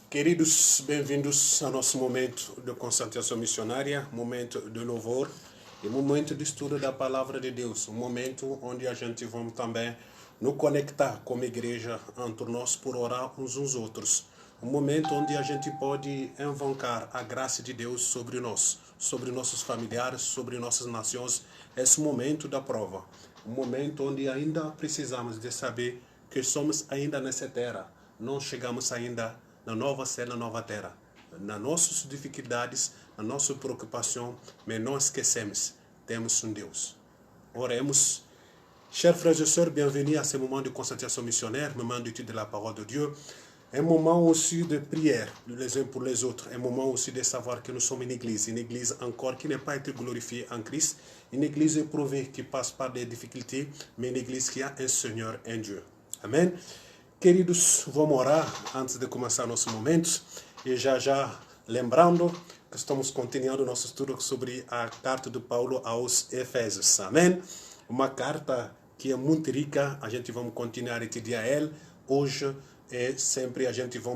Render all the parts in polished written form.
Queridos, bem-vindos ao nosso momento de concentração missionária, momento de louvor e momento de estudo da Palavra de Deus, um momento onde a gente vai também nos conectar como igreja entre nós por orar uns aos outros, um momento onde a gente pode invocar a graça de Deus sobre nós, sobre nossos familiares, sobre nossas nações, esse momento da prova, um momento onde ainda precisamos de saber que somos ainda nessa terra, não chegamos ainda na nova céu, na nova terra. Nas nossas dificuldades, na nossa preocupação, mas não esquecemos, temos um Deus. Oremos. Chers frères et sœurs, bienvenue à ce moment de concentration missionnaire, moment d'étude de la parole de Dieu. Un moment aussi de prière les uns pour les autres. Un moment aussi de savoir que nous sommes une église encore qui n'est pas été glorifiée en Christ. Une église éprouvée qui passe par des difficultés, mais une église qui a un Seigneur, un Dieu. Amen. Queridos, vamos orar antes de começar nosso momento. E já lembrando que estamos continuando nosso estudo sobre a carta de Paulo aos Efésios. Amém? Uma carta que é muito rica, a gente vai continuar a estudar ela. Hoje sempre a gente vai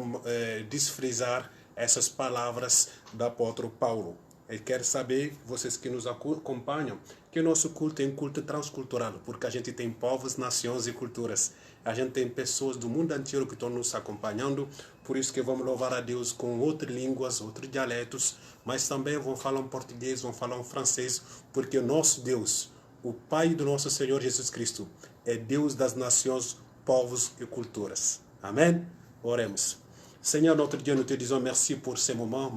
desfrisar essas palavras do apóstolo Paulo. Eu quero saber, vocês que nos acompanham, que nosso culto é um culto transcultural, porque a gente tem povos, nações e culturas. A gente tem pessoas do mundo inteiro que estão nos acompanhando, por isso que vamos louvar a Deus com outras línguas, outros dialetos, mas também vão falar português, vão falar francês, porque o nosso Deus, o Pai do nosso Senhor Jesus Cristo, é Deus das nações, povos e culturas. Amém? Oremos. Seigneur, notre Dieu, nous te disons merci pour ces moments.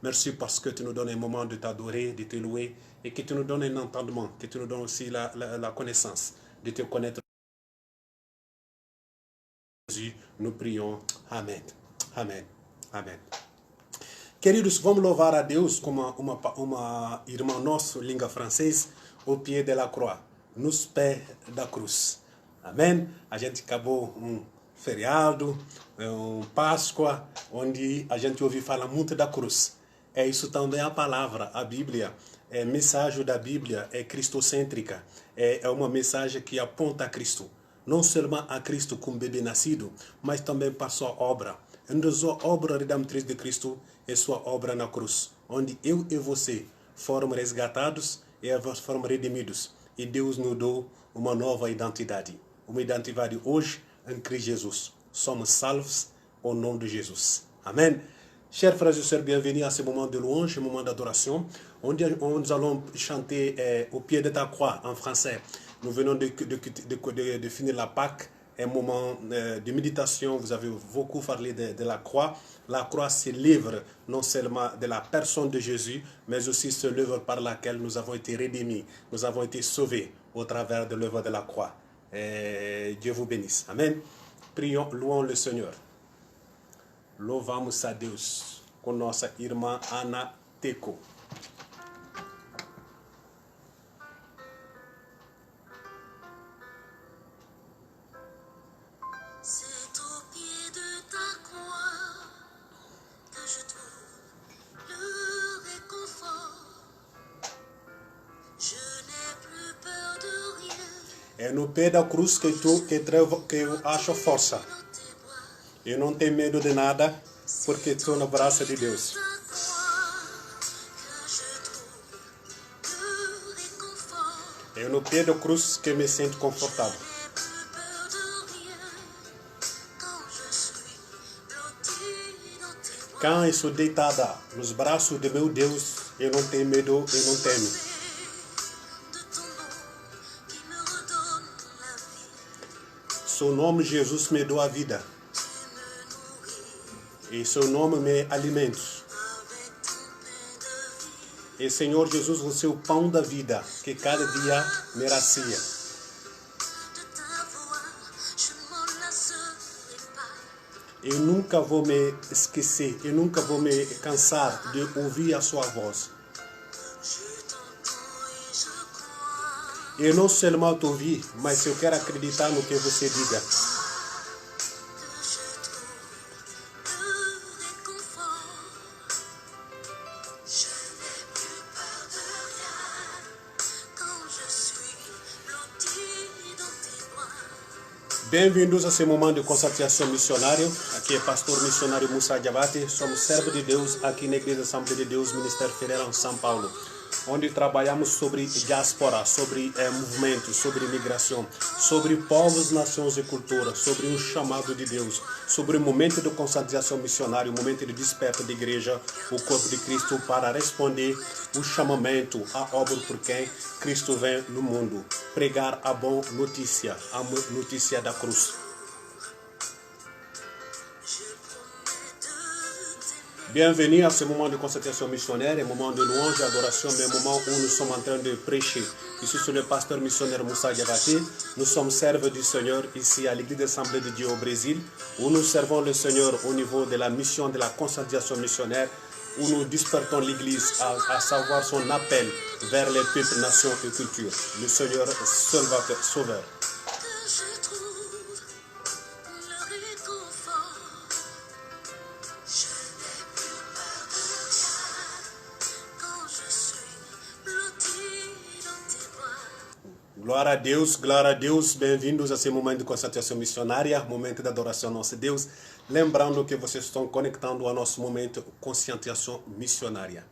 Merci parce que tu nous donnes un moment de t'adorer, de te louer, et que tu nous donnes un entendement, que tu nous donnes aussi la connaissance, de te connaître. Nous prions. Amém. Amém. Amém. Queridos, vamos louvar a Deus com uma irmã nossa, língua francesa, ao pé da cruz, nos pés da cruz. Amém? A gente acabou feriado, Páscoa, onde a gente ouve falar muito da cruz. É isso também a palavra, a Bíblia. A mensagem da Bíblia é cristocêntrica. É uma mensagem que aponta a Cristo. Não somente a Cristo como bebê nascido, mas também para sua obra. A sua obra redentriz de Cristo é sua obra na cruz, onde eu e você foram resgatados e foram redimidos. E Deus nos deu uma nova identidade. Uma identidade hoje em Cristo Jesus. Somos salvos au nom de Jesus. Amen. Chers frères et sœurs, bienvenue à ce moment de louange, moment d'adoration. Nous allons chanter au pied de ta croix en français. Nous venons de finir la Pâque, un moment de méditation. Vous avez beaucoup parlé de la croix. La croix, c'est l'œuvre non seulement de la personne de Jésus, mais aussi c'est l'œuvre par laquelle nous avons été redémis, nous avons été sauvés au travers de l'œuvre de la croix. Dieu vous bénisse. Amen. Prions, louons le Senhor. Louvamos a Deus com nossa irmã Ana Teco. C'est au pied de ta croix que je trouve le réconfort. Je n'ai plus peur de rien. É no pé da cruz que eu acho força. Eu não tenho medo de nada, porque estou no braço de Deus. É no pé da cruz que me sinto confortável. Quando eu sou deitada nos braços de meu Deus, eu não tenho medo, eu não temo. Seu nome, Jesus, me deu a vida. E seu nome me alimenta. E Senhor Jesus, você é o pão da vida, que cada dia me racia. Eu nunca vou me esquecer, eu nunca vou me cansar de ouvir a sua voz. Eu não somente ouvir, mas eu quero acreditar no que você diga. Bem-vindos a esse momento de concentração missionária. Aqui é pastor missionário Musa Diabate. Somos servo de Deus aqui na Igreja Assembleia de Deus, Ministério Federal em São Paulo, onde trabalhamos sobre diáspora, sobre movimento, sobre imigração, sobre povos, nações e cultura, sobre um chamado de Deus, sobre o momento de concentração missionária, o momento de desperta da igreja, o corpo de Cristo, para responder o chamamento, a obra por quem Cristo vem no mundo, pregar a boa notícia, a notícia da cruz. Bienvenue à ce moment de concentração missionnaire, moment de louange et adoration, mais moment où nous sommes en train de prêcher. Ici, sur le pasteur missionnaire Musa Diabate, nous sommes servants du Seigneur ici à l'Église d'Assemblée de Dieu au Brésil, où nous servons le Seigneur au niveau de la mission de la concentration missionnaire, où nous despertons l'Église à savoir son appel vers les peuples, nations et cultures. Le Seigneur seul va faire sauveur. Glória a Deus, bem-vindos a esse momento de concentração missionária, momento de adoração ao nosso Deus. Lembrando que vocês estão conectando ao nosso momento de conscientização missionária.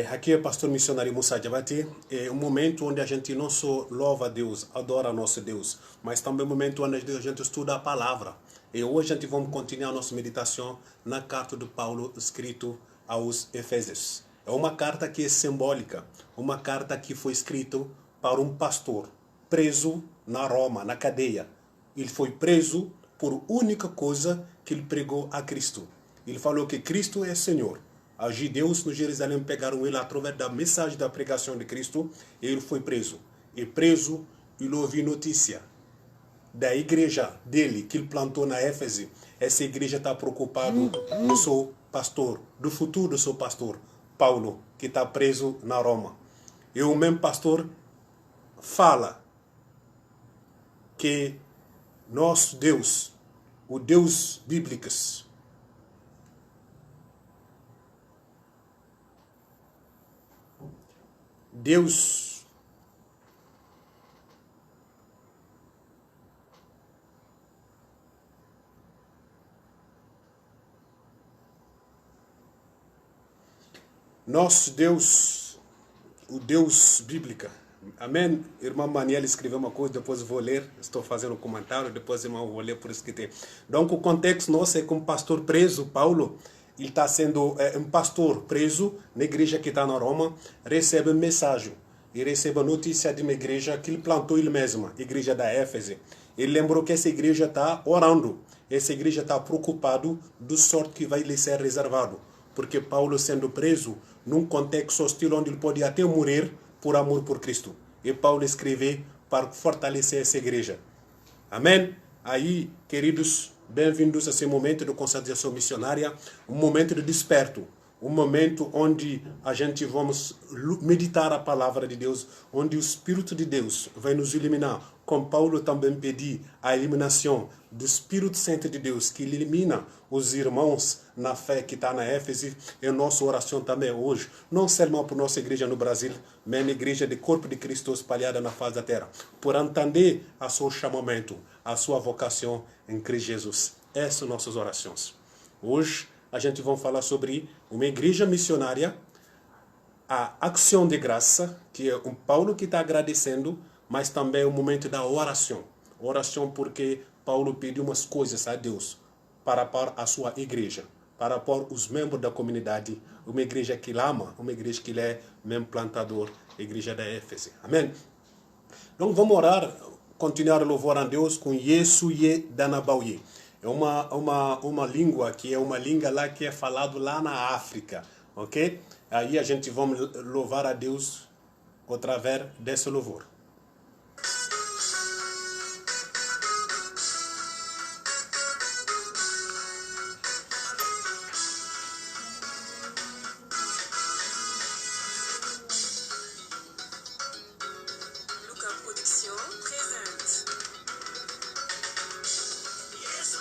Aqui é o pastor missionário Musa Diabate. É um momento onde a gente não só louva a Deus, adora nosso Deus, mas também um momento onde a gente estuda a palavra. E hoje a gente vai continuar a nossa meditação na carta de Paulo escrito aos Efésios. É uma carta que é simbólica, uma carta que foi escrita para um pastor preso na Roma, na cadeia. Ele foi preso por única coisa que ele pregou a Cristo. Ele falou que Cristo é Senhor. Os judeus no Jerusalém pegaram ele através da mensagem da pregação de Cristo e ele foi preso. E preso, ele ouviu notícia da igreja dele, que ele plantou na Éfeso. Essa igreja está preocupada do seu pastor, do futuro do seu pastor, Paulo, que está preso na Roma. E o mesmo pastor fala que nosso Deus, o Deus bíblico, nosso Deus, o Deus bíblico. Amém? Irmã Maniela escreveu uma coisa, depois vou ler, estou fazendo um comentário, depois irmão vou ler por escrito. Então o contexto nosso é que um pastor preso, Paulo, ele está sendo um pastor preso na igreja que está na Roma, recebe mensagem e recebe a notícia de uma igreja que ele plantou ele mesmo, a igreja da Éfeso. Ele lembrou que essa igreja está orando, essa igreja está preocupada do sorte que vai lhe ser reservado, porque Paulo sendo preso num contexto hostil onde ele pode até morrer por amor por Cristo. E Paulo escreveu para fortalecer essa igreja. Amém? Aí, queridos, bem-vindos a esse momento de concentração missionária, um momento de desperto, um momento onde a gente vamos meditar a palavra de Deus, onde o Espírito de Deus vai nos iluminar, como Paulo também pediu a eliminação do Espírito Santo de Deus, que elimina os irmãos na fé que está na Éfeso. É nossa oração também hoje, não só para a nossa igreja no Brasil, mas na igreja do corpo de Cristo espalhada na face da terra, por entender a seu chamamento, a sua vocação em Cristo Jesus. Essas são nossas orações. Hoje a gente vai falar sobre uma igreja missionária, a ação de graça, que é um Paulo que está agradecendo, mas também o momento da oração. Oração porque Paulo pediu umas coisas a Deus para a sua igreja, para os membros da comunidade, uma igreja que ele ama, uma igreja que ele é mesmo plantador, a igreja da Éfeso. Amém? Então vamos orar, continuar a louvar a Deus com Yesuye Danabauye. É uma língua que é uma língua lá que é falado lá na África, ok? Aí a gente vai louvar a Deus através desse louvor. Luca Production présente. Yes,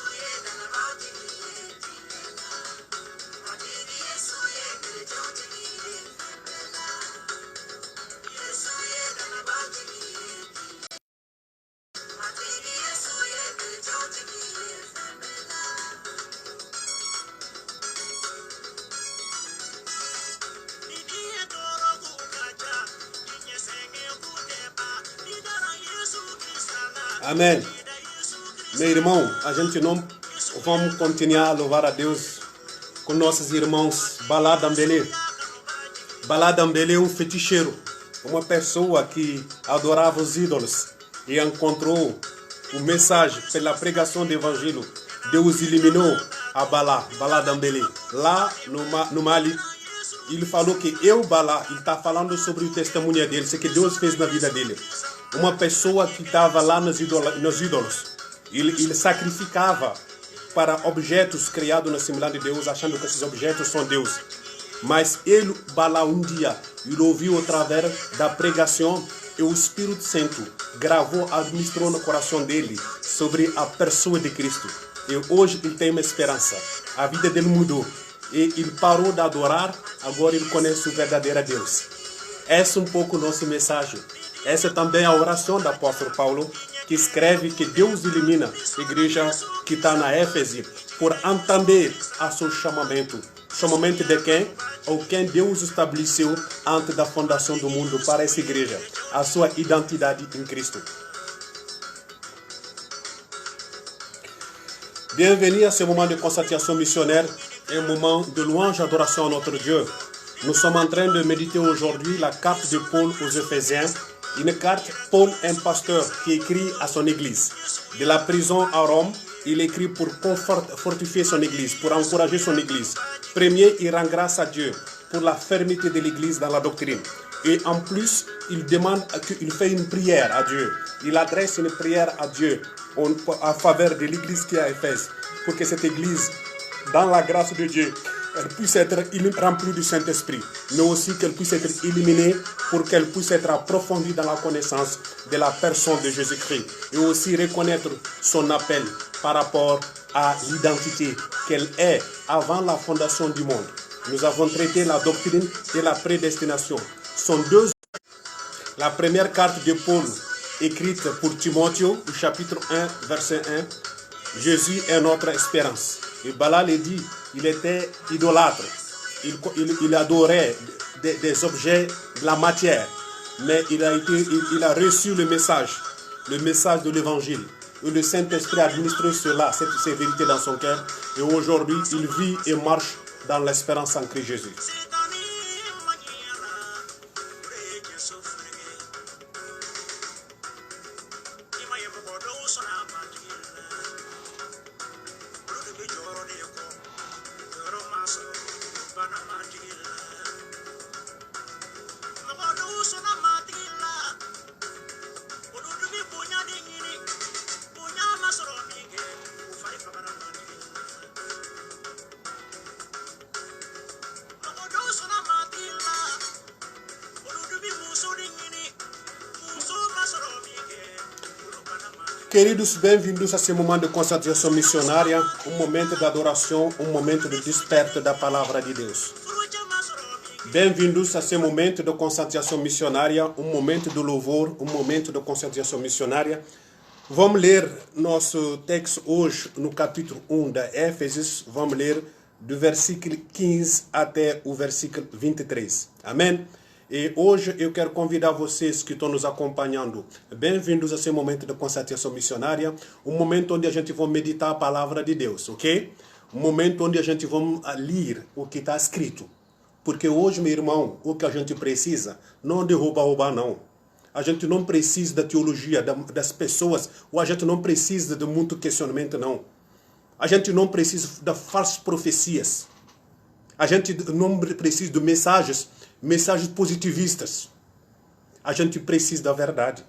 Amém. Meu irmão, a gente não vamos continuar a louvar a Deus com nossos irmãos Bala Dambélé. Bala Dambélé é um feticheiro, uma pessoa que adorava os ídolos e encontrou o mensagem pela pregação do evangelho. Deus eliminou a Bala Dambélé. Lá no Mali, ele falou que Bala, ele está falando sobre o testemunho dele, o que Deus fez na vida dele. Uma pessoa que estava lá nos ídolos. Ele sacrificava para objetos criados na semelhança de Deus, achando que esses objetos são Deus. Mas Bala, um dia, ele ouviu através da pregação e o Espírito Santo gravou, administrou no coração dele sobre a pessoa de Cristo. E hoje ele tem uma esperança. A vida dele mudou. E ele parou de adorar, agora ele conhece o verdadeiro Deus. Essa é um pouco a nossa mensagem. Essa é também a oração do apóstolo Paulo, que escreve que Deus elimina a igreja que está na Éfeso por entender a seu chamamento. Chamamento de quem? Ou quem Deus estabeleceu antes da fundação do mundo para essa igreja. A sua identidade em Cristo. Bienvenue à ce moment de constatation missionnaire, un moment de louange et adoration à notre Dieu. Nous sommes en train de méditer aujourd'hui la carte de Paul aux Éphésiens. Une carte, Paul, un pasteur qui écrit à son église. De la prison à Rome, il écrit pour fortifier son église, pour encourager son église. Premier, il rend grâce à Dieu pour la fermeté de l'église dans la doctrine. Et en plus, il demande qu'il fait une prière à Dieu. Il adresse une prière à Dieu en faveur de l'église qui est à Éphèse, pour que cette église, dans la grâce de Dieu, elle puisse être remplie du Saint-Esprit, mais aussi qu'elle puisse être illuminée pour qu'elle puisse être approfondie dans la connaissance de la personne de Jésus-Christ et aussi reconnaître son appel par rapport à l'identité qu'elle est avant la fondation du monde. Nous avons traité la doctrine et la prédestination. Sont deux. La première carte de Paul, écrite pour Timothée, au chapitre 1, verset 1, Jésus est notre espérance. Et Bala le dit, il était idolâtre. Il adorait des objets de la matière. Mais il a reçu le message de l'évangile. Et le Saint-Esprit a administré ces vérités dans son cœur. Et aujourd'hui, il vit et marche dans l'espérance en Christ Jésus. Queridos, bem-vindos a esse momento de concentração missionária, um momento de adoração, um momento de desperto da palavra de Deus. Bem-vindos a esse momento de concentração missionária, um momento de louvor, um momento de concentração missionária. Vamos ler nosso texto hoje no capítulo 1 da Éfesos. Vamos ler do versículo 15 até o versículo 23. Amém? E hoje eu quero convidar vocês que estão nos acompanhando, bem-vindos a esse momento de concentração missionária, um momento onde a gente vai meditar a palavra de Deus, ok? Um momento onde a gente vai ler o que está escrito. Porque hoje, meu irmão, o que a gente precisa, não de roubar, não. A gente não precisa da teologia das pessoas, ou a gente não precisa de muito questionamento, não. A gente não precisa de falsas profecias. A gente não precisa de mensagens positivistas. A gente precisa da verdade.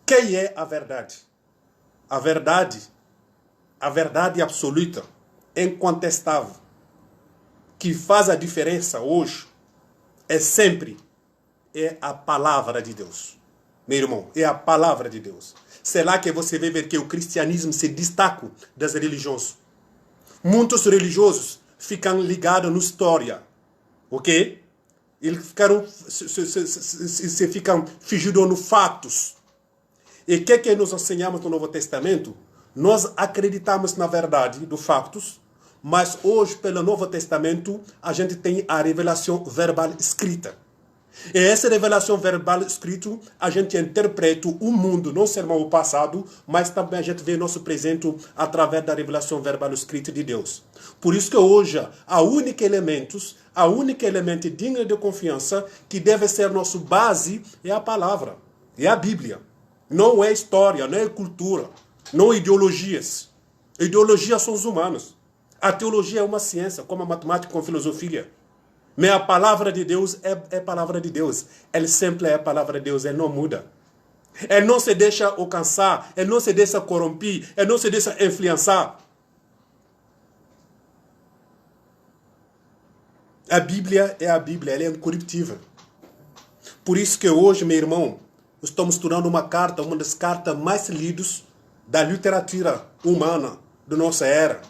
Quem é a verdade? A verdade absoluta, incontestável, que faz a diferença hoje, é sempre a palavra de Deus. Meu irmão, é a palavra de Deus. Será que você vai ver que o cristianismo se destaca das religiões? Muitos religiosos ficam ligados na história, ok? Eles ficam fingindo nos fatos. E o que nós ensinamos no Novo Testamento? Nós acreditamos na verdade dos fatos, mas hoje, pelo Novo Testamento, a gente tem a revelação verbal escrita. E essa revelação verbal escrita, a gente interpreta o mundo, não só o passado, mas também a gente vê nosso presente através da revelação verbal escrita de Deus. Por isso que hoje, a único elemento digno de confiança que deve ser nossa base é a palavra, é a Bíblia. Não é história, não é cultura, não é ideologias. Ideologias são os humanos. A teologia é uma ciência, como a matemática com a filosofia. Mas a palavra de Deus é palavra de Deus. Ele sempre é a palavra de Deus, ele não muda. Ele não se deixa alcançar, ele não se deixa corromper, ele não se deixa influenciar. A Bíblia, ela é incorruptível. Por isso que hoje, meu irmão, estamos estudando uma das cartas mais lidas da literatura humana da nossa era.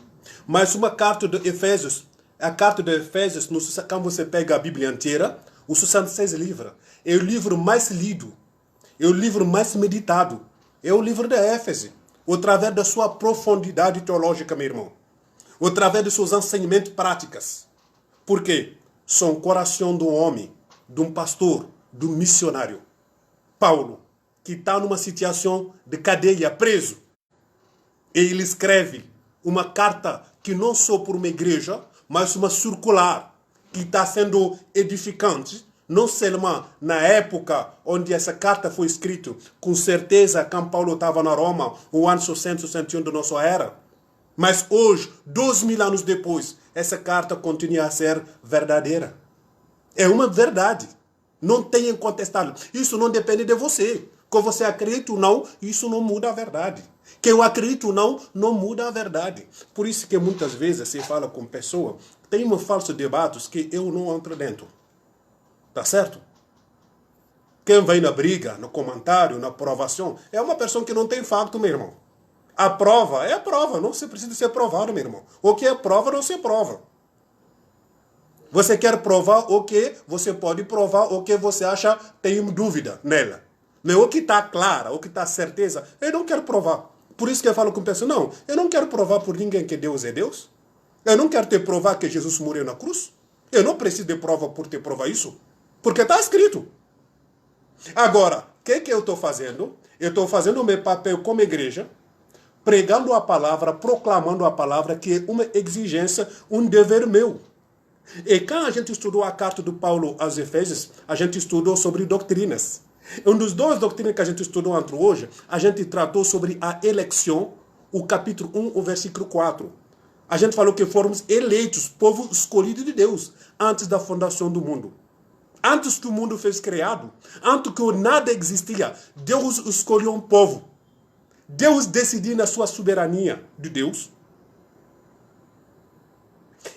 Mas uma carta de Efésios, a carta de Efésios, quando você pega a Bíblia inteira, os 66 livros, é o livro mais lido, é o livro mais meditado, é o livro de Éfeso, através da sua profundidade teológica, meu irmão, através de seus ensinamentos práticos. Por quê? São o coração do homem, de um pastor, de um missionário. Paulo, que está numa situação de cadeia, preso, e ele escreve uma carta que não só por uma igreja, mas uma circular, que está sendo edificante, não só na época onde essa carta foi escrita, com certeza quando Paulo estava na Roma, o ano 661 da nossa era, mas hoje, 2000 anos depois, essa carta continua a ser verdadeira. É uma verdade. Não tem incontestável. Isso não depende de você. Que você acredita ou não, isso não muda a verdade. Que eu acredito ou não, não muda a verdade. Por isso que muitas vezes se fala com pessoas, tem um falso debates que eu não entro dentro. Tá certo? Quem vai na briga, no comentário, na aprovação, é uma pessoa que não tem facto, meu irmão. A prova é a prova, não se precisa ser provado, meu irmão. O que é prova, não se prova. Você quer provar o que você pode provar, o que você acha tem dúvida nela. Mas o que está claro, o que está certeza, eu não quero provar. Por isso que eu falo com pessoas, não, eu não quero provar por ninguém que Deus é Deus. Eu não quero te provar que Jesus morreu na cruz. Eu não preciso de prova por te provar isso. Porque está escrito. Agora, o que eu estou fazendo? Eu estou fazendo o meu papel como igreja, pregando a palavra, proclamando a palavra, que é uma exigência, um dever meu. E quando a gente estudou a carta do Paulo aos Efésios, a gente estudou sobre doutrinas. Um dos dois doutrinas que a gente estudou entre hoje, a gente tratou sobre a eleição, o capítulo 1, o versículo 4. A gente falou que fomos eleitos, povo escolhido de Deus, antes da fundação do mundo. Antes que o mundo fosse criado, antes que nada existia, Deus escolheu um povo. Deus decidiu na sua soberania de Deus.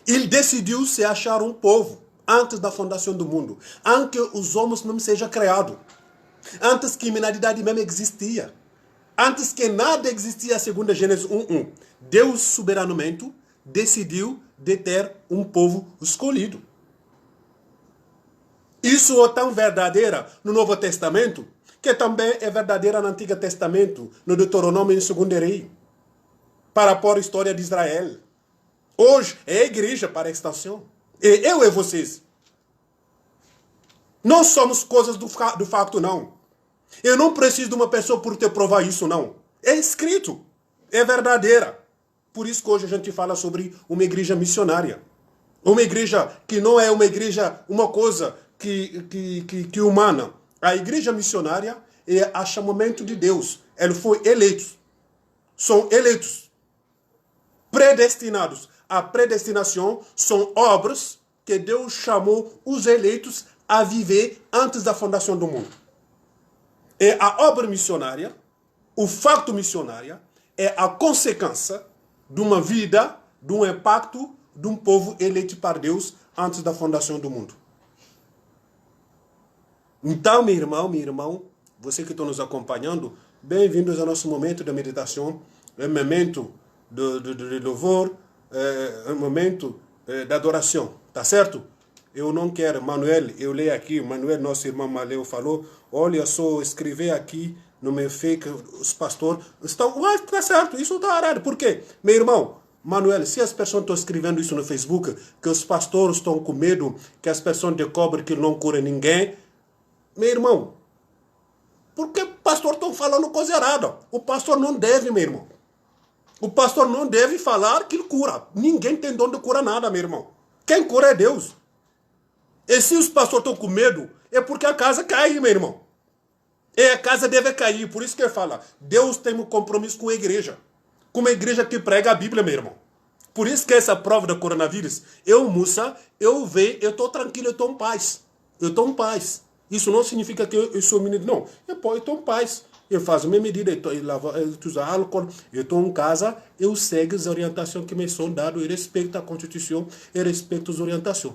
Ele decidiu se achar um povo antes da fundação do mundo. Antes que os homens não sejam criados. Antes que a humanidade mesmo existia. Antes que nada existia, segundo Gênesis 1:1. Deus soberanamente decidiu de ter um povo escolhido. Isso é tão verdadeira no Novo Testamento, que também é verdadeira no Antigo Testamento, no Deuteronômio e no 2 Reis, para pôr a história de Israel. Hoje é a igreja para a extensão. E eu e vocês. Não somos coisas do facto, não. Eu não preciso de uma pessoa por te provar isso, não. É escrito. É verdadeira. Por isso que hoje a gente fala sobre uma igreja missionária. Uma igreja que não é uma igreja, uma coisa que humana. A igreja missionária é a chamamento de Deus. Ele foi eleito. São eleitos. Predestinados. A predestinação são obras que Deus chamou os eleitos a viver antes da fundação do mundo. E a obra missionária, o facto missionário, é a consequência de uma vida, de um impacto de um povo eleito por Deus antes da fundação do mundo. Então, meu irmão, você que está nos acompanhando, bem-vindos ao nosso momento de meditação, um momento de louvor, um momento de adoração, tá certo? Eu não quero, Manuel, eu leio aqui, Manuel, nosso irmão Maleu falou, olha só, escrever aqui no meu fake, os pastores estão, tá certo, isso está errado, por quê? Meu irmão, Manuel, se as pessoas estão escrevendo isso no Facebook, que os pastores estão com medo, que as pessoas descobrem que não cura ninguém, meu irmão, por que o pastor está falando coisa errada? O pastor não deve, meu irmão. O pastor não deve falar que ele cura. Ninguém tem dom de curar nada, meu irmão. Quem cura é Deus. E se os pastores estão com medo, é porque a casa cai, meu irmão. E a casa deve cair. Por isso que ele fala, Deus tem um compromisso com a igreja. Com uma igreja que prega a Bíblia, meu irmão. Por isso que essa prova do coronavírus, eu, Musa, eu vejo, eu estou tranquilo, eu estou em paz. Eu estou em paz. Isso não significa que eu sou menino, não. Eu estou em paz. Eu faço minha medida, eu uso álcool, eu estou em casa, eu sigo as orientações que me são dadas, eu respeito a Constituição, eu respeito as orientações.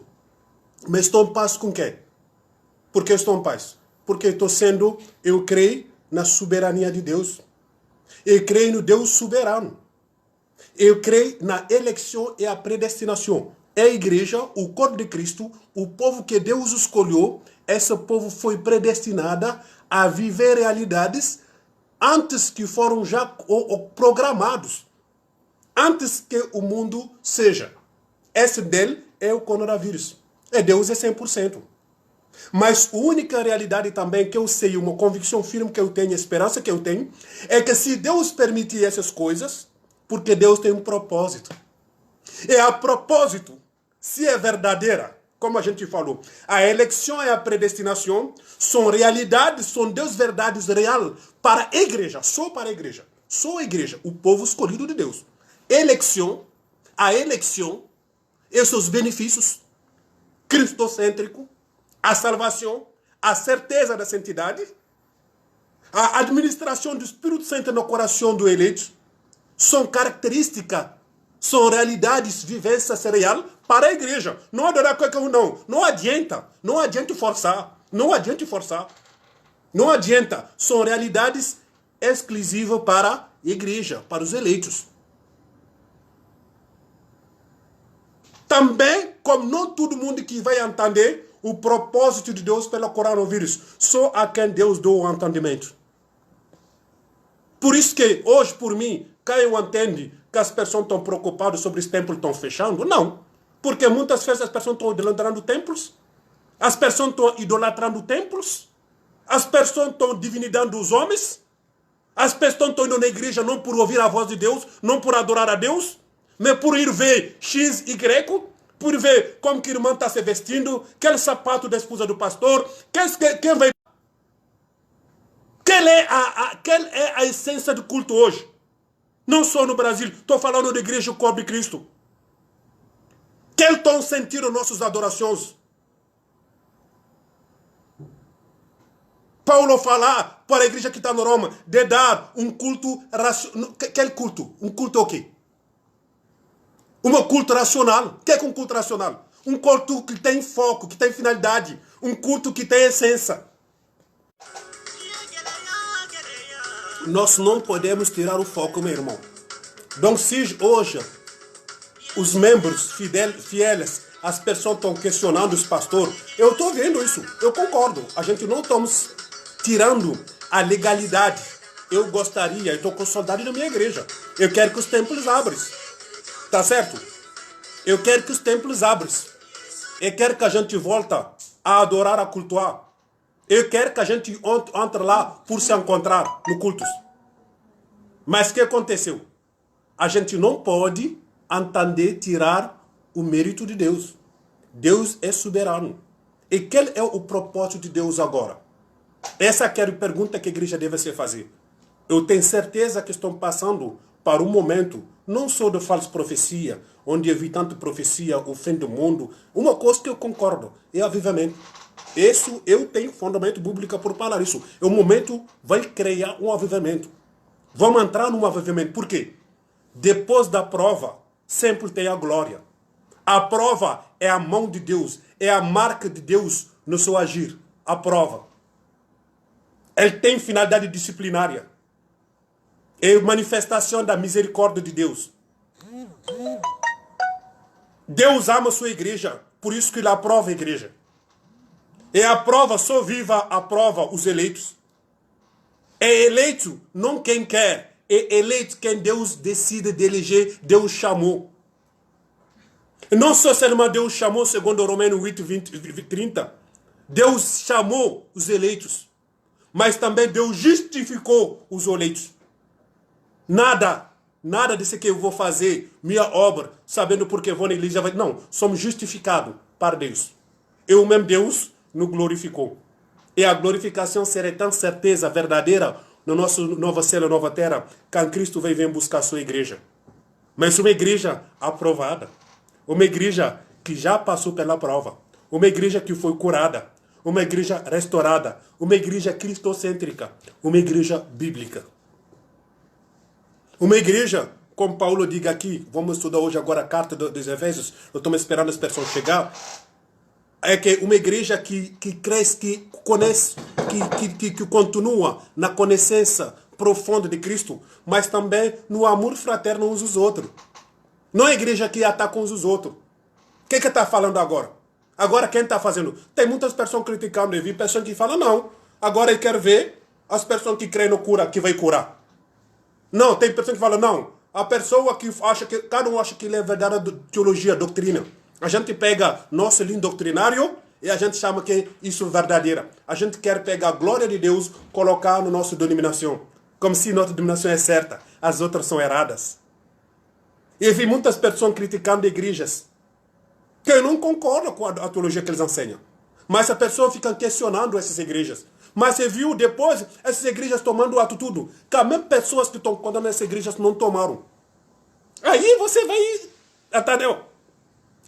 Mas estou em paz com quem? Por que estou em paz? Porque eu creio na soberania de Deus. Eu creio no Deus soberano. Eu creio na eleição e a predestinação. É a igreja, o corpo de Cristo, o povo que Deus escolheu, esse povo foi predestinado a viver realidades antes que foram já programados. Antes que o mundo seja. Esse dele é o coronavírus. Deus é 100%. Mas a única realidade também que eu sei, uma convicção firme que eu tenho, esperança que eu tenho, é que se Deus permitir essas coisas, porque Deus tem um propósito. E a propósito, se é verdadeira, como a gente falou, a eleição e a predestinação são realidades, são Deus verdades real para a igreja, só para a igreja. Só a igreja, o povo escolhido de Deus. A eleição, esses benefícios cristocêntricos, a salvação, a certeza da santidade, a administração do Espírito Santo no coração do eleito, são características, são realidades, vivências real para a igreja. Não adorar qualquer um, não. Não adianta. Não adianta forçar. Não adianta forçar. Não adianta. São realidades exclusivas para a igreja, para os eleitos. Também, como não todo mundo que vai entender o propósito de Deus pelo coronavírus, só a quem Deus deu o entendimento. Por isso que hoje, por mim, quem eu entendo que as pessoas estão preocupadas sobre os templos estão fechando, não. Porque muitas vezes as pessoas estão idolatrando templos, as pessoas estão idolatrando templos, as pessoas estão divinizando os homens, as pessoas estão indo na igreja não por ouvir a voz de Deus, não por adorar a Deus, mas por ir ver X e Y, por ver como que a irmã está se vestindo, aquele sapato da esposa do pastor, quem vai... Qual é a essência do culto hoje? Não só no Brasil, estou falando da igreja do corpo de Cristo. Que estão sentindo nossas adorações? Paulo fala para a igreja que está na Roma de dar um culto racional. Que culto? Um culto o quê? Um culto racional. O que é um culto racional? Um culto que tem foco, que tem finalidade. Um culto que tem essência. Nós não podemos tirar o foco, meu irmão. Então, se hoje os membros fieles, as pessoas estão questionando os pastores, eu estou vendo isso, eu concordo. A gente não estamos tirando a legalidade. Eu gostaria, eu estou com saudade da minha igreja. Eu quero que os templos abram. Tá certo? Eu quero que os templos abram. Eu quero que a gente volte a adorar, a cultuar. Eu quero que a gente entre lá por se encontrar no culto. Mas o que aconteceu? A gente não pode entender tirar o mérito de Deus. Deus é soberano. E qual é o propósito de Deus agora? Essa é a pergunta que a igreja deve se fazer. Eu tenho certeza que estão passando para um momento, não só de falsa profecia, onde eu vi tanta profecia, o fim do mundo. Uma coisa que eu concordo é avivamento. Isso eu tenho fundamento bíblico por falar isso. O momento vai criar um avivamento. Vamos entrar num avivamento. Por quê? Depois da prova, sempre tem a glória. A prova é a mão de Deus, é a marca de Deus no seu agir. A prova. Ele tem finalidade disciplinária. É manifestação da misericórdia de Deus. Deus ama a sua igreja, por isso que ele aprova a igreja. E a prova, só viva a prova os eleitos. É eleito não quem quer, é eleito quem Deus decide de eleger, Deus chamou. Não só se Deus chamou, segundo Romanos 8, 20, 30. Deus chamou os eleitos, mas também Deus justificou os eleitos. Nada disso que eu vou fazer, minha obra, sabendo porque vou na igreja. Não, somos justificados para Deus. E o mesmo Deus nos glorificou. E a glorificação será tão certeza verdadeira no nosso nova céu, nova terra, quando Cristo vem buscar a sua igreja. Mas uma igreja aprovada. Uma igreja que já passou pela prova. Uma igreja que foi curada. Uma igreja restaurada. Uma igreja cristocêntrica. Uma igreja bíblica. Uma igreja, como Paulo diz aqui, vamos estudar hoje agora a carta dos Efésios, eu estou esperando as pessoas chegar, é que uma igreja que cresce, que conhece, que continua na conhecência profunda de Cristo, mas também no amor fraterno uns aos outros. Não é igreja que ataca uns aos outros. O que está falando agora? Agora quem está fazendo? Tem muitas pessoas criticando, e pessoas que falam, não, agora eu quero ver as pessoas que creem no cura, que vai curar. Não, tem pessoas que falam, não, a pessoa que acha que, cada um acha que ele é verdadeira teologia, doutrina. A gente pega nosso linho doutrinário e a gente chama que isso é verdadeira. A gente quer pegar a glória de Deus, colocar na nossa denominação. Como se nossa denominação é certa, as outras são erradas. E vi muitas pessoas criticando igrejas que não concordam com a teologia que eles ensinam. Mas a pessoa fica questionando essas igrejas. Mas você viu depois essas igrejas tomando atitude que as mesmas pessoas que estão condenando essas igrejas não tomaram. Aí você vai... Entendeu?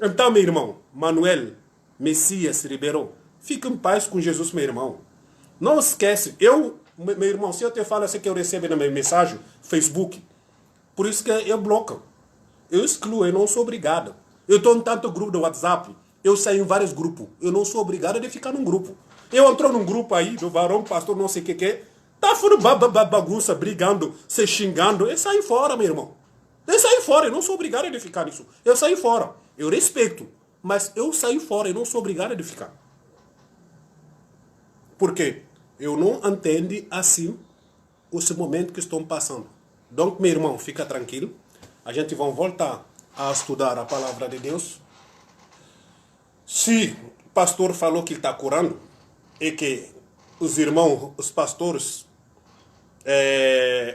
Então, meu irmão, Manuel Messias Ribeiro, fica em paz com Jesus, meu irmão. Não esquece, meu irmão, se eu te falo assim que eu recebo na minha mensagem, Facebook, por isso que eu bloco. Eu excluo, eu não sou obrigado. Eu estou em tanto grupo do WhatsApp, eu saio em vários grupos. Eu não sou obrigado a ficar num grupo. Eu entro num grupo aí, do varão, pastor, não sei o que, tá fora bagunça, brigando, se xingando. Eu saio fora, meu irmão. Eu saio fora, eu não sou obrigado a ficar nisso. Eu saio fora. Eu respeito, mas eu saio fora, eu não sou obrigado a ficar. Por quê? Eu não entendo assim esse momento que estão passando. Então, meu irmão, fica tranquilo. A gente vai voltar a estudar a palavra de Deus. Se o pastor falou que está curando, e que os irmãos, os pastores,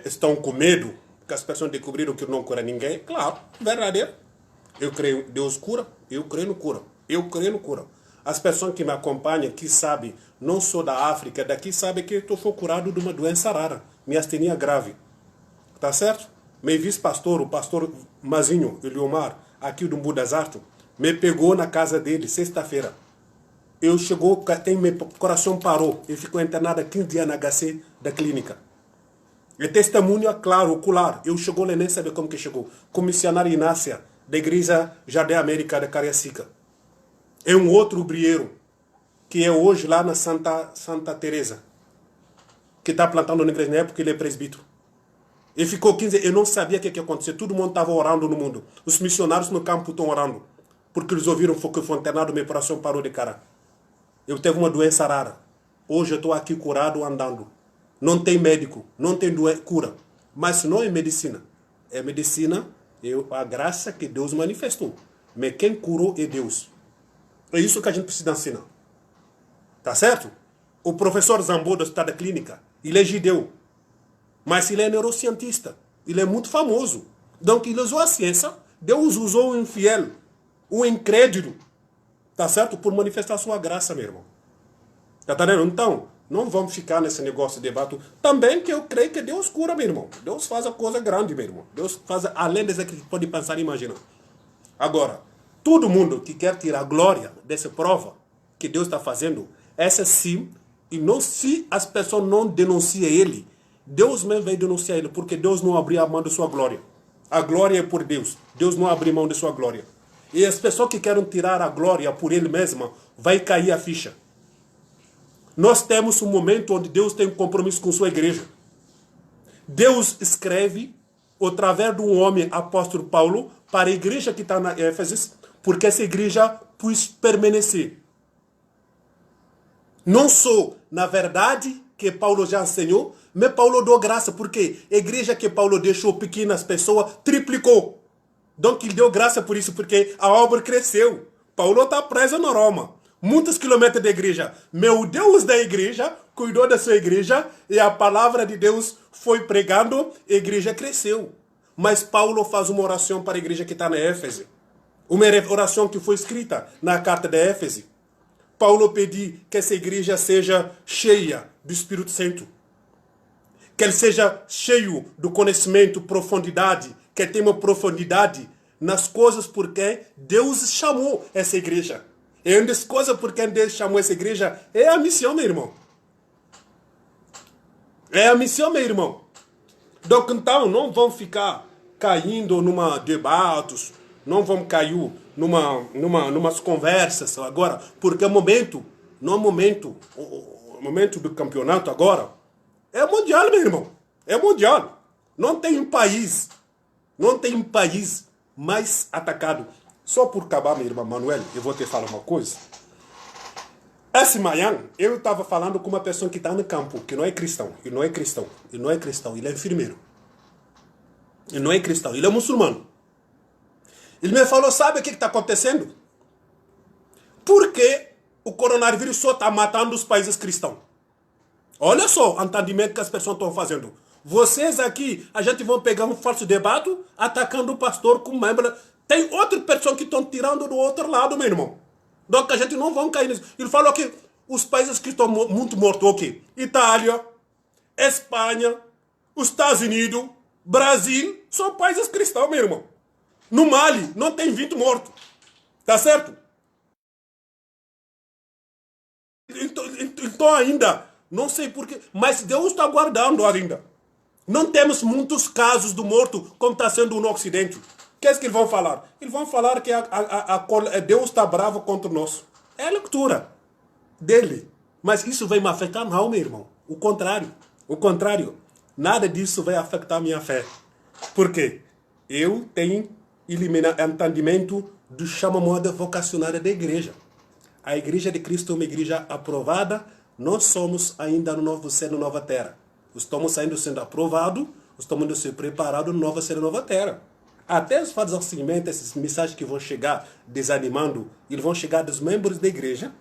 estão com medo, que as pessoas descobriram que não cura ninguém, claro, verdadeiro. Eu creio que Deus cura, eu creio no cura. Eu creio no cura. As pessoas que me acompanham, que sabem, não sou da África, daqui sabem que eu fui curado de uma doença rara, minha astenia grave. Tá certo? Meu vice-pastor, o pastor Mazinho Eliomar, aqui do Mbu das Artes, me pegou na casa dele, sexta-feira. Eu chegou, meu coração parou. Eu ficou internado 15 dias na HC da clínica. E testemunho é claro, ocular. Eu chegou lá, nem sabe como que chegou. Comissionário Inácia, da Igreja Jardim América de Cariacica. É um outro brieiro, que é hoje lá na Santa Teresa, que está plantando na igreja na época, ele é presbítero. Ele ficou 15 eu não sabia o que ia acontecer. Todo mundo estava orando no mundo. Os missionários no campo estão orando. Porque eles ouviram que eu fui internado, meu coração parou de cara. Eu tive uma doença rara. Hoje eu estou aqui curado, andando. Não tem médico, não tem cura. Mas não é medicina. É medicina, é a graça que Deus manifestou. Mas quem curou é Deus. É isso que a gente precisa ensinar. Tá certo? O professor Zambô do Hospital da Clínica, ele é judeu. Mas ele é neurocientista. Ele é muito famoso. Então ele usou a ciência. Deus usou o infiel, o incrédulo. Tá certo? Por manifestar sua graça, meu irmão. Tá entendendo? Então, não vamos ficar nesse negócio de debate. Também que eu creio que Deus cura, meu irmão. Deus faz a coisa grande, meu irmão. Deus faz além dessa que pode pensar e imaginar. Agora, todo mundo que quer tirar a glória dessa prova que Deus está fazendo, essa sim, e não se as pessoas não denunciam ele, Deus mesmo vai denunciar ele, porque Deus não abriu a mão de sua glória. A glória é por Deus. Deus não abriu mão de sua glória. E as pessoas que querem tirar a glória por ele mesmo, vai cair a ficha. Nós temos um momento onde Deus tem um compromisso com sua igreja. Deus escreve, através de um homem, apóstolo Paulo, para a igreja que está na Éfeso, porque essa igreja pôs permanecer. Não só na verdade que Paulo já ensinou, mas Paulo deu graça, porque a igreja que Paulo deixou pequenas pessoas triplicou. Então ele deu graça por isso, porque a obra cresceu. Paulo está preso na Roma. Muitos quilômetros da igreja. Meu Deus da igreja cuidou da sua igreja e a palavra de Deus foi pregando, a igreja cresceu. Mas Paulo faz uma oração para a igreja que está na Éfeso. Uma oração que foi escrita na carta de Éfeso. Paulo pediu que essa igreja seja cheia do Espírito Santo. Que ele seja cheio do conhecimento, profundidade. Que tenha uma profundidade nas coisas porque Deus chamou essa igreja. E uma das coisas porque Deus chamou essa igreja é a missão, meu irmão. É a missão, meu irmão. Então, não vão ficar caindo numa debates, não vão cair numas conversas agora, porque o momento do campeonato agora é mundial, meu irmão. É mundial. Não tem um país mais atacado. Só por acabar, meu irmão Manuel, eu vou te falar uma coisa. Essa manhã, eu estava falando com uma pessoa que está no campo, que não é cristão. Ele não é cristão. Ele não é cristão, ele é enfermeiro. Ele não é cristão, ele é muçulmano. Ele me falou, sabe o que está acontecendo? Por que o coronavírus só está matando os países cristãos? Olha só o entendimento que as pessoas estão fazendo. Vocês aqui, a gente vai pegar um falso debate, atacando o pastor com membro. Tem outras pessoas que estão tirando do outro lado, meu irmão. Então a gente não vai cair nisso. Ele falou que os países que estão muito mortos, ok? Itália, Espanha, os Estados Unidos, Brasil, são países cristãos, meu irmão. No Mali, não tem 20 mortos. Tá certo? Então ainda, não sei porquê, mas Deus está guardando ainda. Não temos muitos casos do morto como está sendo no Ocidente. O que é que eles vão falar? Eles vão falar que Deus está bravo contra nós. É a leitura dele. Mas isso vai me afetar? Não, meu irmão. O contrário. O contrário. Nada disso vai afetar a minha fé. Por quê? Eu tenho entendimento do chamamento vocacionário da igreja. A igreja de Cristo é uma igreja aprovada. Nós somos ainda no novo céu e nova terra. Estamos ainda sendo aprovados, estamos sendo preparados no novo céu e nova terra. Até os fatos assim, essas mensagens que vão chegar desanimando, eles vão chegar dos membros da igreja,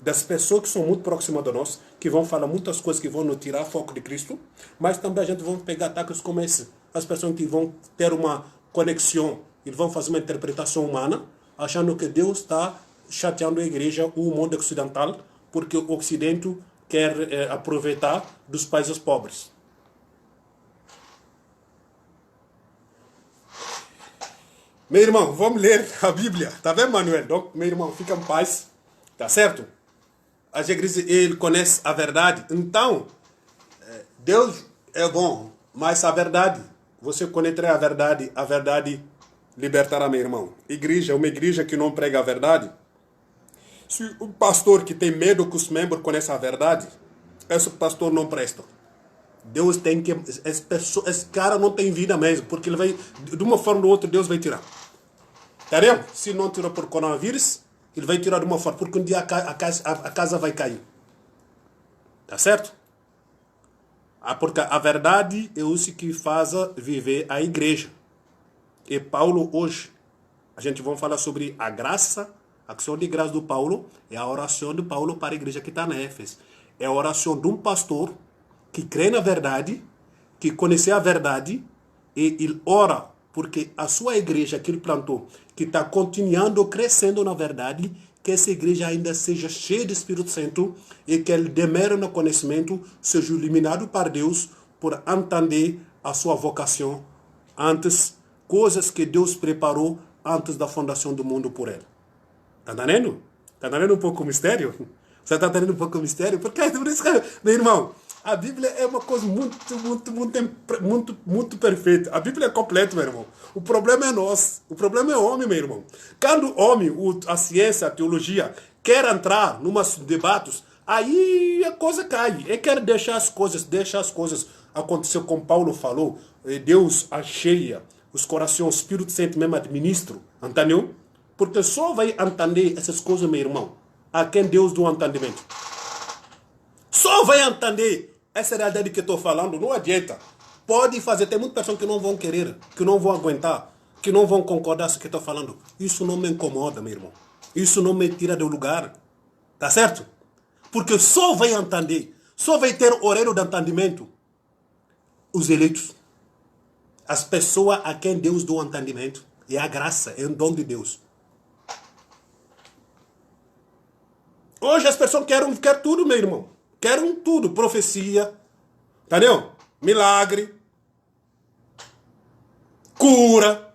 das pessoas que são muito próximas de nós, que vão falar muitas coisas que vão nos tirar foco de Cristo, mas também a gente vai pegar ataques como esse. As pessoas que vão ter uma conexão, eles vão fazer uma interpretação humana, achando que Deus está chateando a igreja, o mundo ocidental, porque o Ocidente quer aproveitar dos países pobres. Meu irmão, vamos ler a Bíblia. Tá vendo, Manuel? Então, meu irmão, fica em paz. Tá certo? A igreja, ele conhece a verdade. Então, Deus é bom, mas a verdade, você conhecerá a verdade libertará, meu irmão. Igreja, uma igreja que não prega a verdade, se o pastor que tem medo que os membros conheçam a verdade, esse pastor não presta. Deus tem que... Esse cara não tem vida mesmo, porque ele vai... De uma forma ou de outra, Deus vai tirar. Entendeu? Se não tirar por coronavírus, ele vai tirar de uma forma, porque um dia a casa vai cair. Tá certo? Porque a verdade é isso que faz viver a igreja. E Paulo hoje, a gente vai falar sobre a graça, a ação de graça do Paulo, é a oração de Paulo para a igreja que está na Éfeso. É a oração de um pastor que crê na verdade, que conhece a verdade, e ele ora porque a sua igreja que ele plantou, que está continuando crescendo na verdade, que essa igreja ainda seja cheia de Espírito Santo e que ele demere no conhecimento, seja iluminado por Deus por entender a sua vocação antes, coisas que Deus preparou antes da fundação do mundo por ele. Está entendendo? Está entendendo um pouco o mistério? Você está entendendo um pouco o mistério? Porque, meu irmão, a Bíblia é uma coisa muito perfeita. A Bíblia é completa, meu irmão. O problema é nós. O problema é o homem, meu irmão. Quando o homem, a ciência, a teologia, quer entrar em debates, aí a coisa cai. Ele quer deixar as coisas acontecer como Paulo falou. Deus acheia os corações, o Espírito Santo mesmo administra. Entendeu? Porque só vai entender essas coisas, meu irmão, a quem Deus dá o entendimento. Só vai entender essa realidade que eu estou falando, não adianta. Pode fazer, tem muitas pessoas que não vão querer, que não vão aguentar, que não vão concordar com o que eu estou falando. Isso não me incomoda, meu irmão. Isso não me tira do lugar. Tá certo? Porque só vai entender, só vai ter orelha de entendimento os eleitos. As pessoas a quem Deus dá o entendimento. É a graça, é um dom de Deus. Hoje as pessoas querem tudo, meu irmão. Querem tudo. Profecia. Entendeu? Milagre. Cura.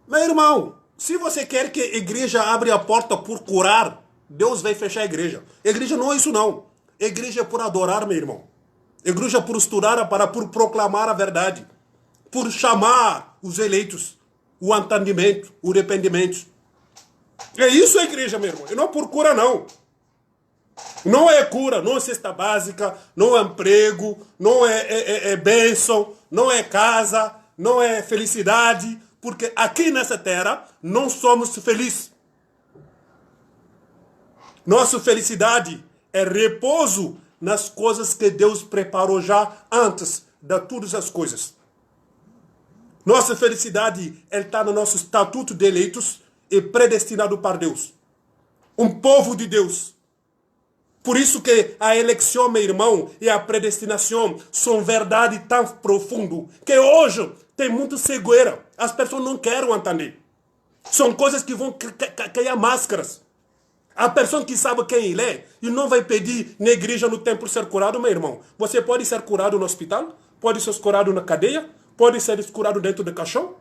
Meu irmão, se você quer que a igreja abra a porta por curar, Deus vai fechar a igreja. A igreja não é isso não. A igreja é por adorar, meu irmão. A igreja é por estudar, por proclamar a verdade. Por chamar os eleitos. O entendimento, o arrependimento. É isso a igreja, meu irmão. E não por cura, não. Não é cura, não é cesta básica, não é emprego, não é bênção, não é casa, não é felicidade. Porque aqui nessa terra não somos felizes. Nossa felicidade é repouso nas coisas que Deus preparou já antes de todas as coisas. Nossa felicidade está no nosso estatuto de eleitos e predestinado para Deus. Um povo de Deus. Por isso que a eleição, meu irmão, e a predestinação são verdade tão profundo que hoje tem muita cegueira. As pessoas não querem entender. São coisas que vão criar máscaras. A pessoa que sabe quem ele é e não vai pedir na igreja no templo ser curado, meu irmão. Você pode ser curado no hospital, pode ser curado na cadeia, pode ser curado dentro do caixão.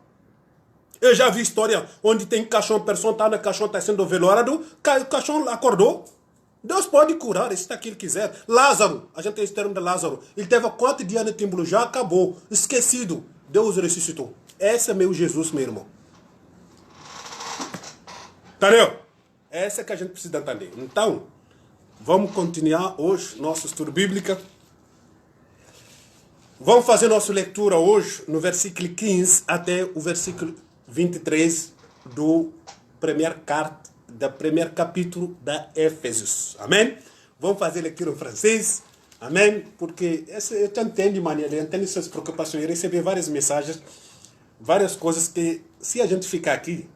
Eu já vi história onde tem caixão, a pessoa está no caixão, está sendo velorado, o caixão acordou. Deus pode curar, se ele quiser. Lázaro, a gente tem esse termo de Lázaro. Ele teve 4 dias no túmulo, já acabou. Esquecido. Deus ressuscitou. Esse é meu Jesus, meu irmão. Entendeu? Essa é que a gente precisa entender. Então, vamos continuar hoje nosso estudo bíblico. Vamos fazer nossa leitura hoje no versículo 15 até o versículo 23 do primeiro capítulo da Éfesos. Amém? Vamos fazer leitura em francês. Amém? Porque eu te entendo, mano. Eu entendo suas preocupações. Eu recebi várias mensagens, várias coisas que, se a gente ficar aqui,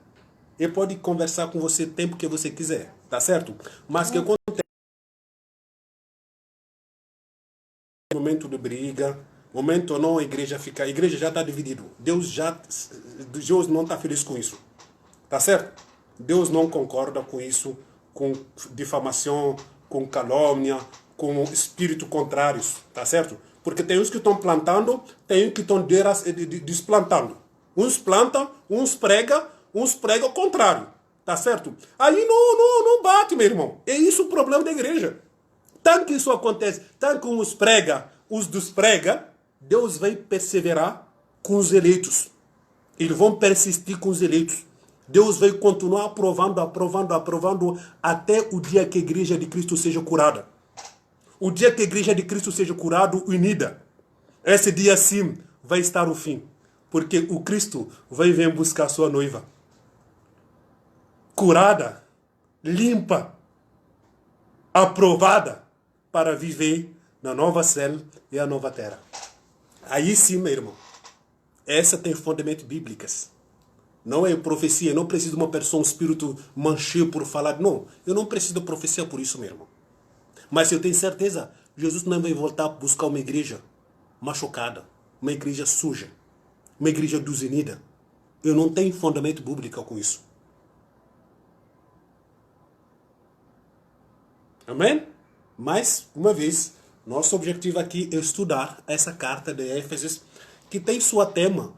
eu pode conversar com você o tempo que você quiser. Tá certo? Mas que acontece momento de briga, momento não, a igreja já está dividida. Deus não está feliz com isso. Tá certo? Deus não concorda com isso, com difamação, com calúnia, com espírito contrários, tá certo? Porque tem uns que estão plantando, tem uns que estão desplantando. Uns plantam, uns pregam o contrário, tá certo? Aí não bate, meu irmão. É isso o problema da igreja. Tanto que isso acontece, tanto que uns prega, os desprega, Deus vai perseverar com os eleitos. Eles vão persistir com os eleitos. Deus vai continuar aprovando até o dia que a igreja de Cristo seja curada. O dia que a igreja de Cristo seja curada, unida. Esse dia sim vai estar o fim. Porque o Cristo vai vir buscar sua noiva. Curada, limpa, aprovada para viver na nova céu e a nova terra. Aí sim, meu irmão. Essa tem fundamentos bíblicos. Não é profecia, eu não preciso de uma pessoa, um espírito mancheu por falar. Não, eu não preciso de profecia por isso, meu irmão. Mas eu tenho certeza, Jesus não vai voltar a buscar uma igreja machucada, uma igreja suja, uma igreja desunida. Eu não tenho fundamento bíblico com isso. Amém? Mas, uma vez, nosso objetivo aqui é estudar essa carta de Éfesos, que tem sua tema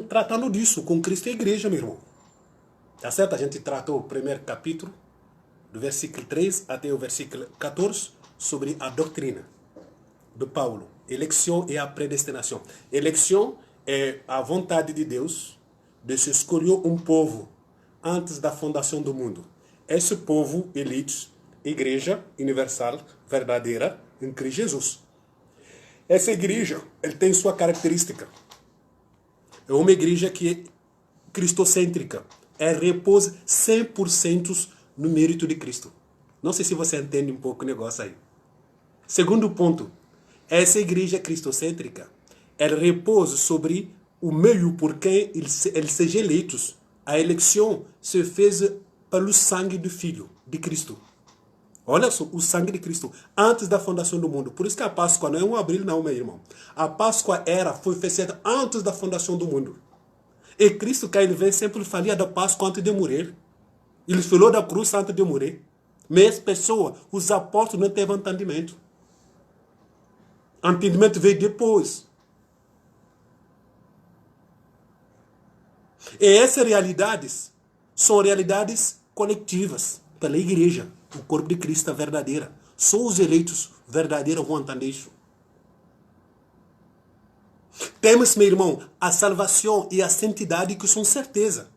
tratando disso, com Cristo e a igreja, meu irmão. Tá certo? A gente tratou o primeiro capítulo, do versículo 3 até o versículo 14, sobre a doutrina de Paulo. Eleição e a predestinação. Eleição é a vontade de Deus de se escolher um povo antes da fundação do mundo. Esse povo eleito, igreja universal, verdadeira, em Cristo Jesus. Essa igreja, ele tem sua característica. É uma igreja que é cristocêntrica. Repousa 100% no mérito de Cristo. Não sei se você entende um pouco o negócio aí. Segundo ponto, essa igreja cristocêntrica, ela repousa sobre o meio por quem eles sejam eleitos. A eleição se fez pelo sangue do Filho, de Cristo. Olha só, o sangue de Cristo, antes da fundação do mundo. Por isso que a Páscoa não é um abril, não, meu irmão. A Páscoa foi feita antes da fundação do mundo. E Cristo, que ele veio, sempre falia da Páscoa antes de morrer. Ele falou da cruz antes de morrer. Mas pessoas, os apóstolos não teve entendimento. Entendimento veio depois. E essas realidades são realidades coletivas pela igreja, o corpo de Cristo verdadeira. Só os eleitos verdadeiros vão entender isso. Temos, meu irmão, a salvação e a santidade que são certeza.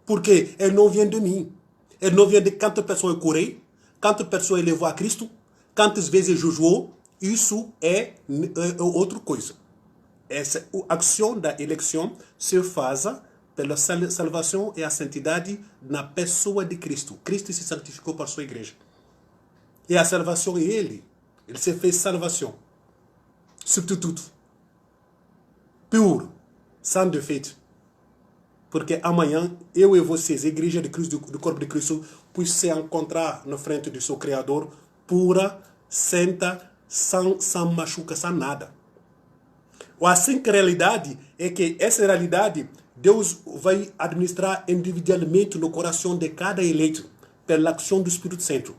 Porque ele não vem de mim. Ele não vem de quantas pessoas eu curei, quantas pessoas ele levou a Cristo, quantas vezes ele jejuou. Isso é outra coisa. Essa ação da eleição se faz pela salvação e a santidade na pessoa de Cristo. Cristo se santificou para a sua igreja. E a salvação é ele. Ele se fez salvação. Substituto. Puro. Sem defeito. Porque amanhã, eu e vocês, a igreja de Cristo, do corpo de Cristo, possam se encontrar na frente do seu Criador, pura, santa, sem machuca, sem nada. Assim que a realidade é que essa realidade, Deus vai administrar individualmente no coração de cada eleito, pela ação do Espírito Santo.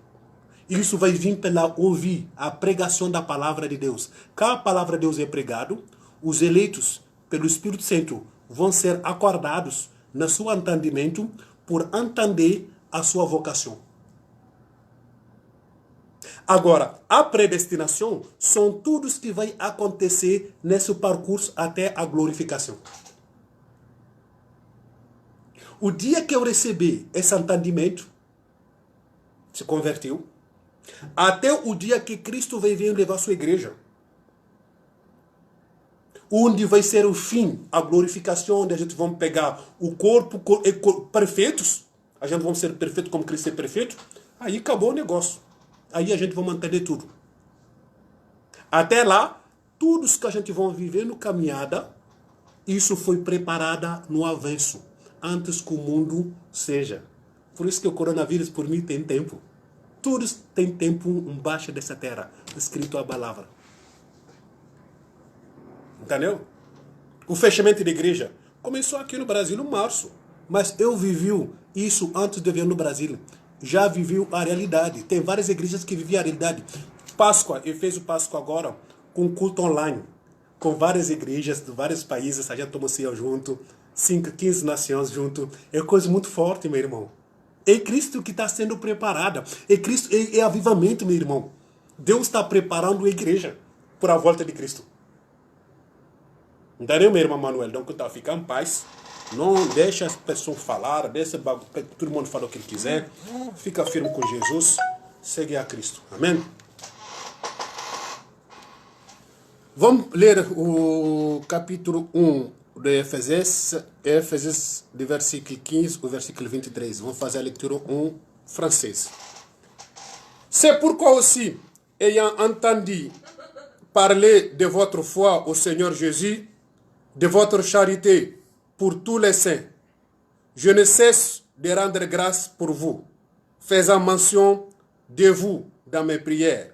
Isso vai vir pela ouvir a pregação da palavra de Deus. Cada palavra de Deus é pregado, os eleitos, pelo Espírito Santo, vão ser acordados no seu entendimento por entender a sua vocação. Agora, a predestinação são tudo o que vai acontecer nesse percurso até a glorificação. O dia que eu recebi esse entendimento, se convertiu, até o dia que Cristo vai vir levar a sua igreja, onde vai ser o fim, a glorificação, onde a gente vai pegar o corpo perfeitos, a gente vai ser perfeito como Cristo é perfeito, aí acabou o negócio. Aí a gente vai entender tudo. Até lá, tudo que a gente vai viver no caminhada, isso foi preparado no avanço, antes que o mundo seja. Por isso que o coronavírus, por mim, tem tempo. Tudo tem tempo embaixo dessa terra, escrito a palavra. Entendeu? O fechamento da igreja começou aqui no Brasil em março. Mas eu vivi isso antes de vir no Brasil. Já vivi a realidade. Tem várias igrejas que viviam a realidade. Páscoa, eu fiz o Páscoa agora com culto online. Com várias igrejas de vários países. A gente toma ceia junto. 15 nações junto. É coisa muito forte, meu irmão. É Cristo que está sendo preparada. É Cristo, é avivamento, meu irmão. Deus está preparando a igreja para a volta de Cristo. Entendeu, meu irmão Manuel? Então, fica em paz. Não deixa as pessoas falar. Deixa todo mundo falar o que ele quiser. Fica firme com Jesus. Segue a Cristo. Amém? Vamos ler o capítulo 1 de Efésios, do versículo 15 ao versículo 23. Vamos fazer a leitura em francês. C'est pourquoi aussi, ayant entendu parler de votre foi au Seigneur Jésus, de votre charité pour tous les saints, je ne cesse de rendre grâce pour vous, faisant mention de vous dans mes prières,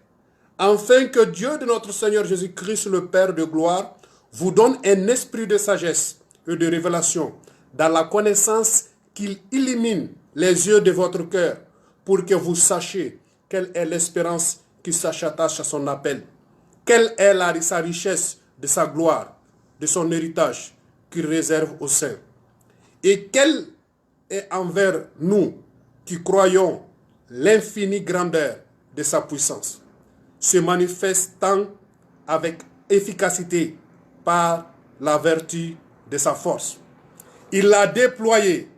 afin que Dieu de notre Seigneur Jésus-Christ, le Père de gloire, vous donne un esprit de sagesse et de révélation dans la connaissance qu'il illumine les yeux de votre cœur pour que vous sachiez quelle est l'espérance qui s'attache à son appel, quelle est sa richesse de sa gloire, de son héritage qu'il réserve aux saints, et quelle est envers nous qui croyons l'infinie grandeur de sa puissance, se manifestant avec efficacité par la vertu de sa force. Il l'a déployé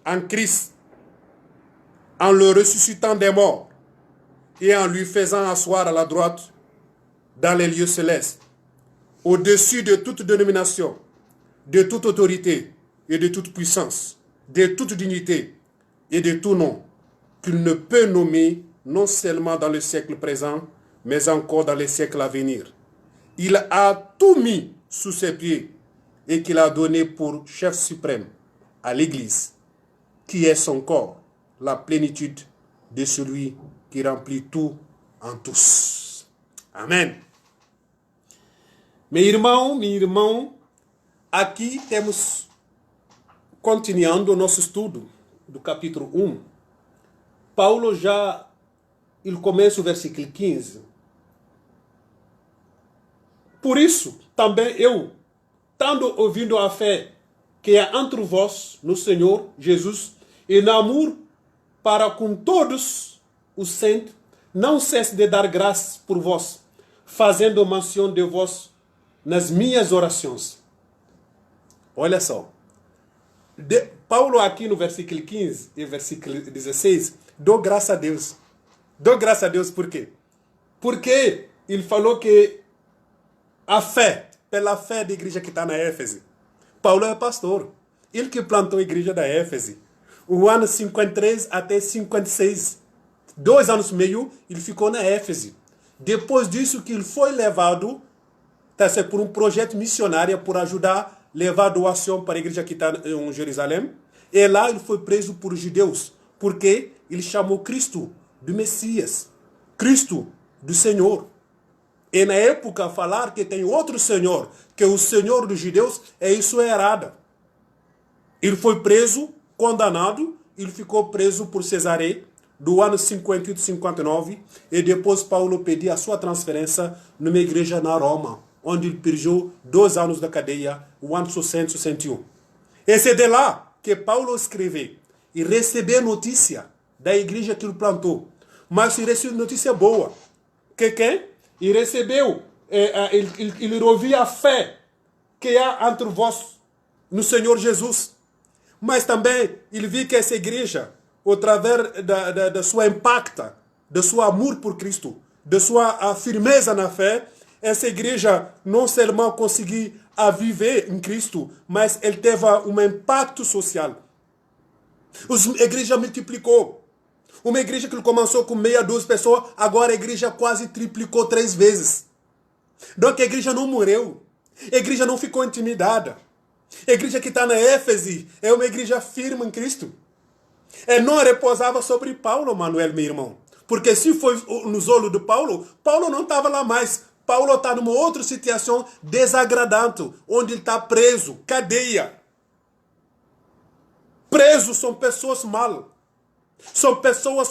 en Christ, en le ressuscitant des morts et en lui faisant asseoir à la droite dans les lieux célestes, au-dessus de toute dénomination, de toute autorité et de toute puissance, de toute dignité et de tout nom, qu'il ne peut nommer non seulement dans le siècle présent, mais encore dans les siècles à venir. Il a tout mis sous ses pieds et qu'il a donné pour chef suprême à l'Église, qui est son corps, la plénitude de celui qui qui remplit tout en tous. Amém. Meu irmão, aqui temos, continuando o nosso estudo do capítulo 1, Paulo ele começa o versículo 15. Por isso, também eu, tendo ouvido a fé que há entre vós no Senhor Jesus e no amor para com todos os santos, não cesse de dar graças por vós, fazendo menção de vós nas minhas orações. Olha só. Paulo aqui no versículo 15 e versículo 16, dou graça a Deus. Dou graça a Deus por quê? Porque ele falou que a fé, pela fé da igreja que está na Éfeso, Paulo é pastor. Ele que plantou a igreja da Éfeso. O ano 53 até 56. 2 anos e meio, ele ficou na Éfeso. Depois disso que ele foi levado por um projeto missionário por ajudar a levar doação para a igreja que está em Jerusalém. E lá ele foi preso por judeus. Porque ele chamou Cristo do Messias. Cristo do Senhor. E na época falar que tem outro Senhor, que é o Senhor dos judeus, isso é errado. Ele foi preso, condenado, ele ficou preso por Cesareia do ano 58 e 59, e depois Paulo pediu a sua transferência numa igreja na Roma, onde ele perdeu 2 anos da cadeia, o ano 661. Esse é de lá que Paulo escreveu e recebeu notícia da igreja que ele plantou. Mas ele recebeu notícia boa. Que quem? E recebeu, ele ouvia a fé que há entre vós no Senhor Jesus. Mas também ele viu que essa igreja, através da sua impacto, do seu amor por Cristo, da sua firmeza na fé, essa igreja não só conseguiu viver em Cristo, mas ele teve um impacto social. A igreja multiplicou. Uma igreja que começou com meia dúzia de pessoas, agora a igreja quase triplicou 3 vezes. Então a igreja não morreu. A igreja não ficou intimidada. A igreja que está na Éfeso é uma igreja firme em Cristo. E não repousava sobre Paulo, Manuel, meu irmão. Porque se foi nos olhos de Paulo, Paulo não estava lá mais. Paulo está numa outra situação desagradante, onde ele está preso, cadeia. Presos são pessoas mal. São pessoas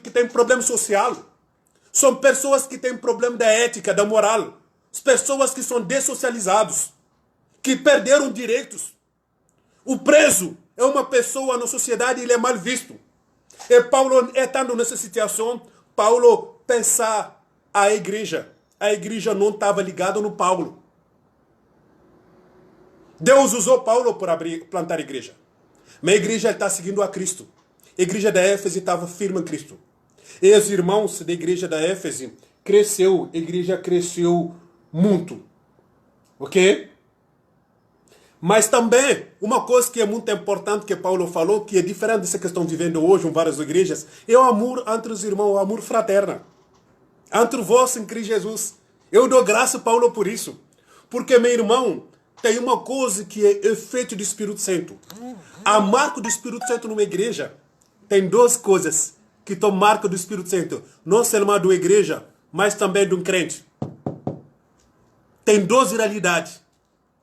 que têm problema social. São pessoas que têm problema da ética, da moral. Pessoas que são dessocializados. Que perderam direitos. O preso é uma pessoa na sociedade e ele é mal visto. E Paulo, estando nessa situação, Paulo pensar a igreja não estava ligada no Paulo. Deus usou Paulo para plantar a igreja. Mas a igreja está seguindo a Cristo. A igreja da Éfeso estava firme em Cristo. E os irmãos da igreja da Éfeso a igreja cresceu muito. Ok? Mas também, uma coisa que é muito importante que Paulo falou, que é diferente dessa que estão vivendo hoje em várias igrejas, é o amor entre os irmãos, o amor fraterno. Entre vós em Cristo Jesus. Eu dou graça a Paulo por isso. Porque, meu irmão, tem uma coisa que é efeito do Espírito Santo. A marca do Espírito Santo numa igreja tem 2 coisas que estão marca do Espírito Santo. Não só da igreja, mas também de um crente. Tem 2 realidades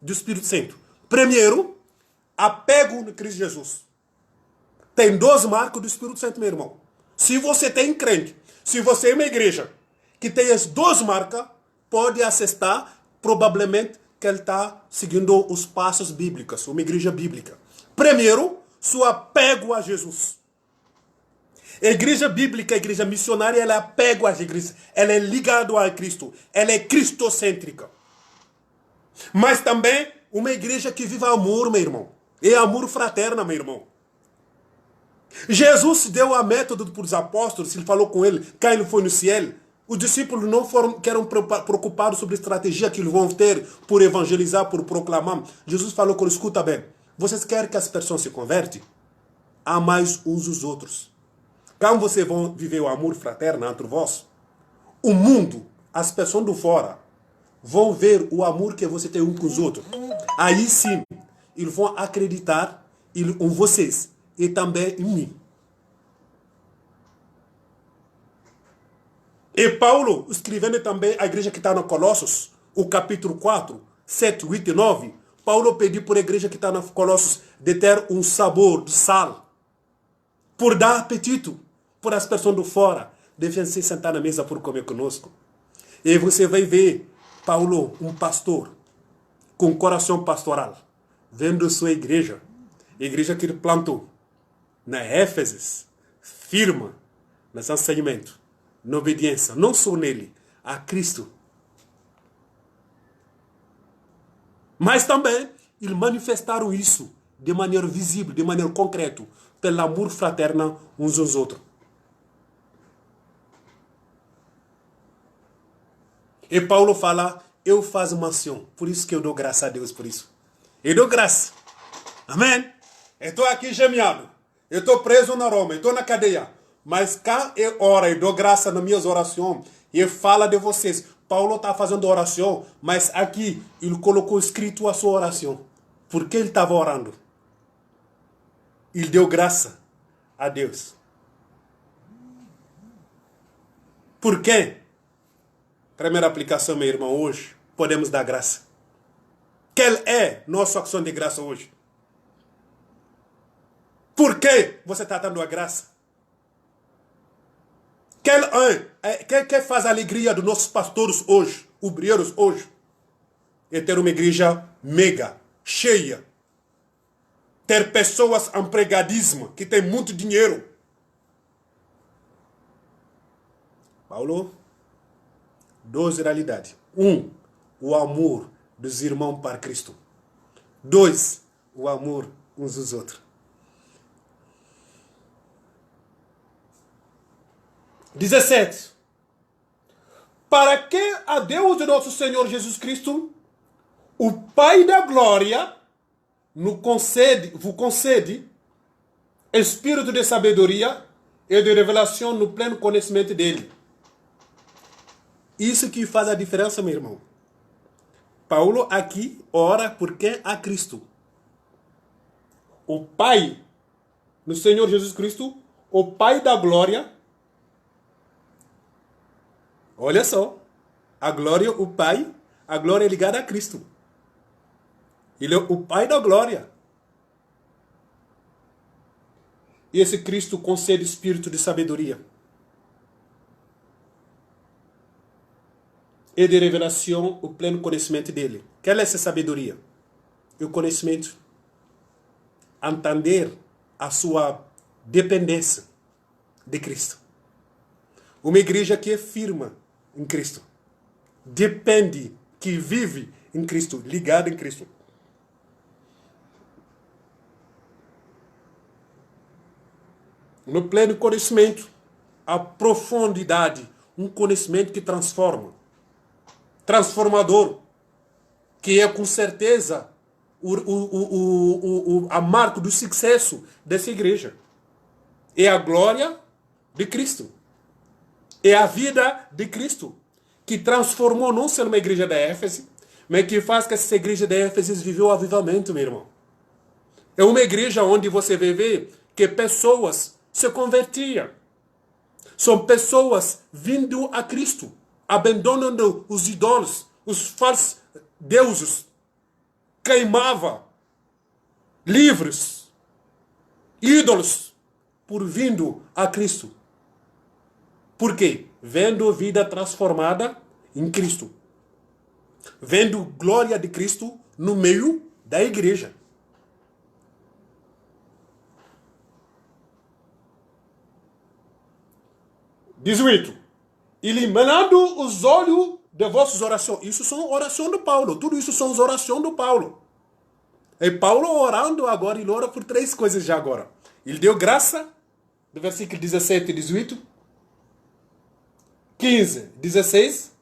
do Espírito Santo. Primeiro, apego no Cristo Jesus. Tem 2 marcas do Espírito Santo, meu irmão. Se você tem crente, se você é uma igreja que tem as 2 marcas, pode acessar, provavelmente, que ele está seguindo os passos bíblicos, uma igreja bíblica. Primeiro, seu apego a Jesus. A igreja bíblica, a igreja missionária, ela é apego a Jesus. Ela é ligada a Cristo. Ela é cristocêntrica. Mas também uma igreja que vive amor, meu irmão. É amor fraterno, meu irmão. Jesus deu a método para os apóstolos, ele falou com ele, quando ele foi no céu. Os discípulos não eram preocupados sobre a estratégia que eles vão ter por evangelizar, por proclamar. Jesus falou com eles, escuta bem, vocês querem que as pessoas se convertem? Amai uns os outros. Quando vocês vão viver o amor fraterno entre vós, o mundo, as pessoas do fora, vão ver o amor que você tem um com os outros. Aí sim, eles vão acreditar em vocês e também em mim. E Paulo, escrevendo também a igreja que está no Colossos, o capítulo 4, 7, 8 e 9, Paulo pediu por a igreja que está no Colossos de ter um sabor de sal, por dar apetite, por as pessoas de fora devem se sentar na mesa por comer conosco. E você vai ver Paulo, um pastor, com coração pastoral, vendo sua igreja que ele plantou, na Éfeso, firma, nos ensinamentos, na obediência, não só nele, a Cristo. Mas também, eles manifestaram isso de maneira visível, de maneira concreta, pelo amor fraterno uns aos outros. E Paulo fala, eu faço menção, por isso que eu dou graça a Deus por isso. Eu dou graça. Amém? Eu estou aqui gemeado. Eu estou preso na Roma, eu estou na cadeia. Mas cá eu oro, eu dou graça nas minhas orações. E fala de vocês. Paulo está fazendo oração, mas aqui ele colocou escrito a sua oração. Porque ele estava orando. Ele deu graça a Deus. Por quê? Primeira aplicação, meu irmão, hoje podemos dar graça. Qual é nossa ação de graça hoje? Por que você está dando a graça? Que faz a alegria dos nossos pastores hoje, obreiros hoje? É ter uma igreja mega, cheia. Ter pessoas empregadíssimas, que têm muito dinheiro. Paulo, duas realidades. O amor dos irmãos para Cristo. 2, o amor uns dos outros. 17. Para que a Deus de nosso Senhor Jesus Cristo, o Pai da glória, vos concede espírito de sabedoria e de revelação no pleno conhecimento dele. Isso que faz a diferença, meu irmão. Paulo aqui ora porque a Cristo. O Pai, no Senhor Jesus Cristo, o Pai da glória. Olha só, a glória, o Pai, a glória é ligada a Cristo. Ele é o Pai da glória. E esse Cristo concede espírito de sabedoria e de revelação, o pleno conhecimento dele. Qual é essa sabedoria? O conhecimento. Entender a sua dependência de Cristo. Uma igreja que é firme em Cristo. Depende, que vive em Cristo, ligada em Cristo. No pleno conhecimento, a profundidade, um conhecimento que transforma. Transformador, que é com certeza a marca do sucesso dessa igreja. É a glória de Cristo. É a vida de Cristo, que transformou não só uma igreja da Éfeso, mas que faz que essa igreja da Éfeso viveu o avivamento, meu irmão. É uma igreja onde você vai ver que pessoas se convertiam. São pessoas vindo a Cristo, abandonando os ídolos, os falsos deuses, queimava livros, ídolos, por vindo a Cristo. Por quê? Vendo vida transformada em Cristo. Vendo glória de Cristo no meio da igreja. Dezoito. Iluminando os olhos de vossas orações. Isso são orações do Paulo. Tudo isso são as orações do Paulo. E Paulo orando agora, ele ora por 3 coisas já agora. Ele deu graça, do versículo 17 e 18. 15, 16.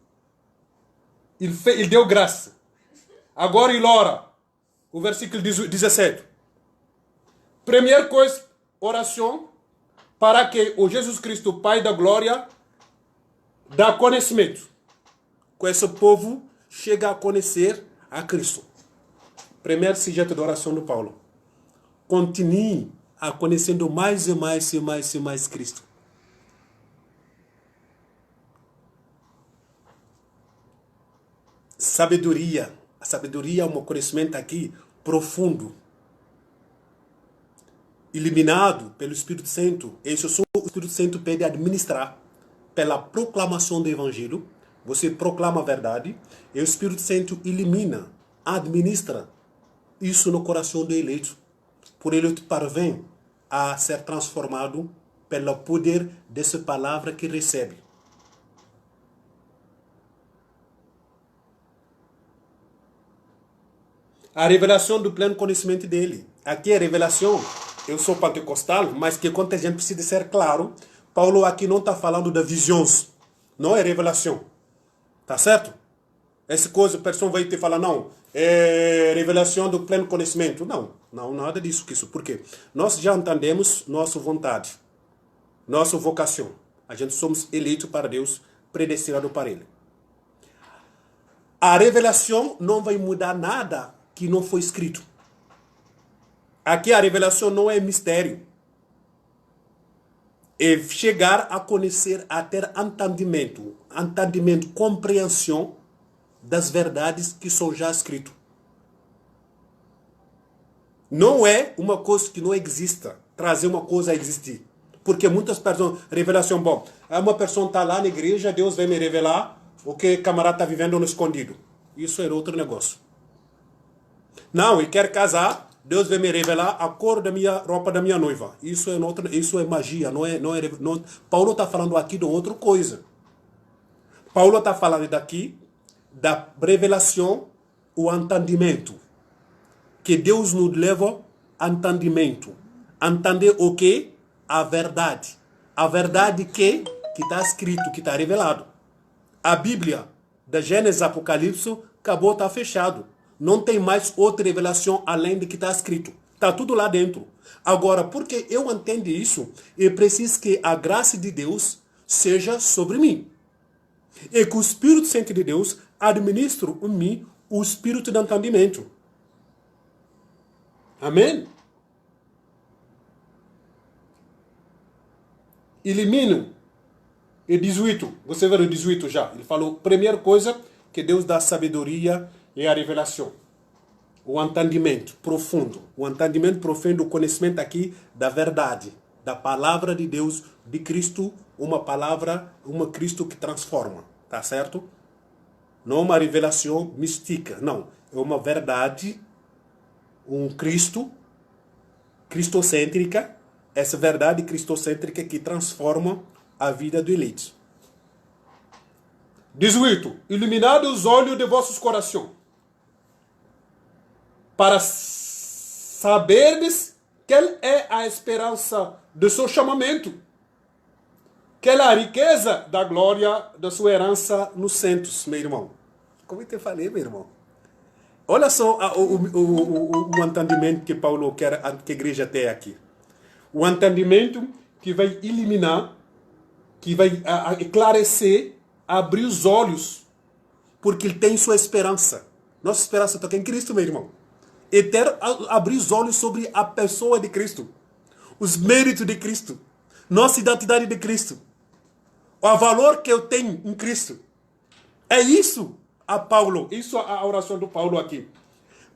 Ele deu graça. Agora ele ora. O versículo 17. Primeira coisa, oração para que o Jesus Cristo, Pai da glória, dá conhecimento. Que esse povo chega a conhecer a Cristo. Primeiro sujeito da oração do Paulo. Continue a conhecendo mais e mais e mais e mais Cristo. sabedoria. A sabedoria é um conhecimento aqui profundo, iluminado pelo Espírito Santo. Isso só o Espírito Santo pede administrar pela proclamação do Evangelho. Você proclama a verdade e o Espírito Santo ilumina, administra isso no coração do eleito. Por ele parvém a ser transformado pelo poder dessa palavra que recebe. A revelação do pleno conhecimento dele. Aqui é revelação. Eu sou pentecostal, mas que quando a gente precisa ser claro, Paulo aqui não está falando de visões. Não é revelação. Tá certo? Essa coisa, a pessoa vai te falar, não, é revelação do pleno conhecimento. Não, nada disso. Por quê? Nós já entendemos nossa vontade, nossa vocação. A gente somos eleitos para Deus, predestinados para Ele. A revelação não vai mudar nada que não foi escrito. Aqui a revelação não é mistério. É chegar a conhecer, a ter entendimento, compreensão das verdades que são já escritas. Não é uma coisa que não exista, trazer uma coisa a existir. Porque muitas pessoas, revelação, bom, uma pessoa está lá na igreja, Deus vai me revelar o que o camarada está vivendo no escondido. Isso é outro negócio. Não, eu quero casar, Deus vai me revelar a cor da minha roupa da minha noiva. Isso é magia, Paulo está falando aqui de outra coisa. Paulo está falando daqui da revelação, o entendimento. Que Deus nos leva a entendimento. Entender o quê? A verdade. A verdade que está escrito, que está revelado. A Bíblia, da Gênesis Apocalipse, acabou, está fechado. Não tem mais outra revelação além do que está escrito. Está tudo lá dentro. Agora, porque eu entendo isso, eu preciso que a graça de Deus seja sobre mim. E que o Espírito Santo de Deus administre em mim o espírito de entendimento. Amém? Elimino. E 18. Você vê o 18 já. Ele falou, primeira coisa, que Deus dá sabedoria e a revelação. O entendimento profundo. O entendimento profundo, o conhecimento aqui da verdade. Da palavra de Deus, de Cristo. Uma palavra, Cristo que transforma. Tá certo? Não uma revelação mística. Não. É uma verdade. Cristo. Cristocêntrica. Essa verdade cristocêntrica que transforma a vida do eleito. 18. Iluminado os olhos de vossos corações, para saberdes qual é a esperança do seu chamamento, qual é a riqueza da glória da sua herança nos santos, meu irmão. Como eu te falei, meu irmão. Olha só o entendimento que Paulo quer que a igreja tenha aqui. O entendimento que vai eliminar, que vai esclarecer, abrir os olhos, porque ele tem sua esperança. Nossa esperança está em Cristo, meu irmão. E abrir os olhos sobre a pessoa de Cristo, os méritos de Cristo, nossa identidade de Cristo, o valor que eu tenho em Cristo. É isso a Paulo, isso a oração do Paulo aqui.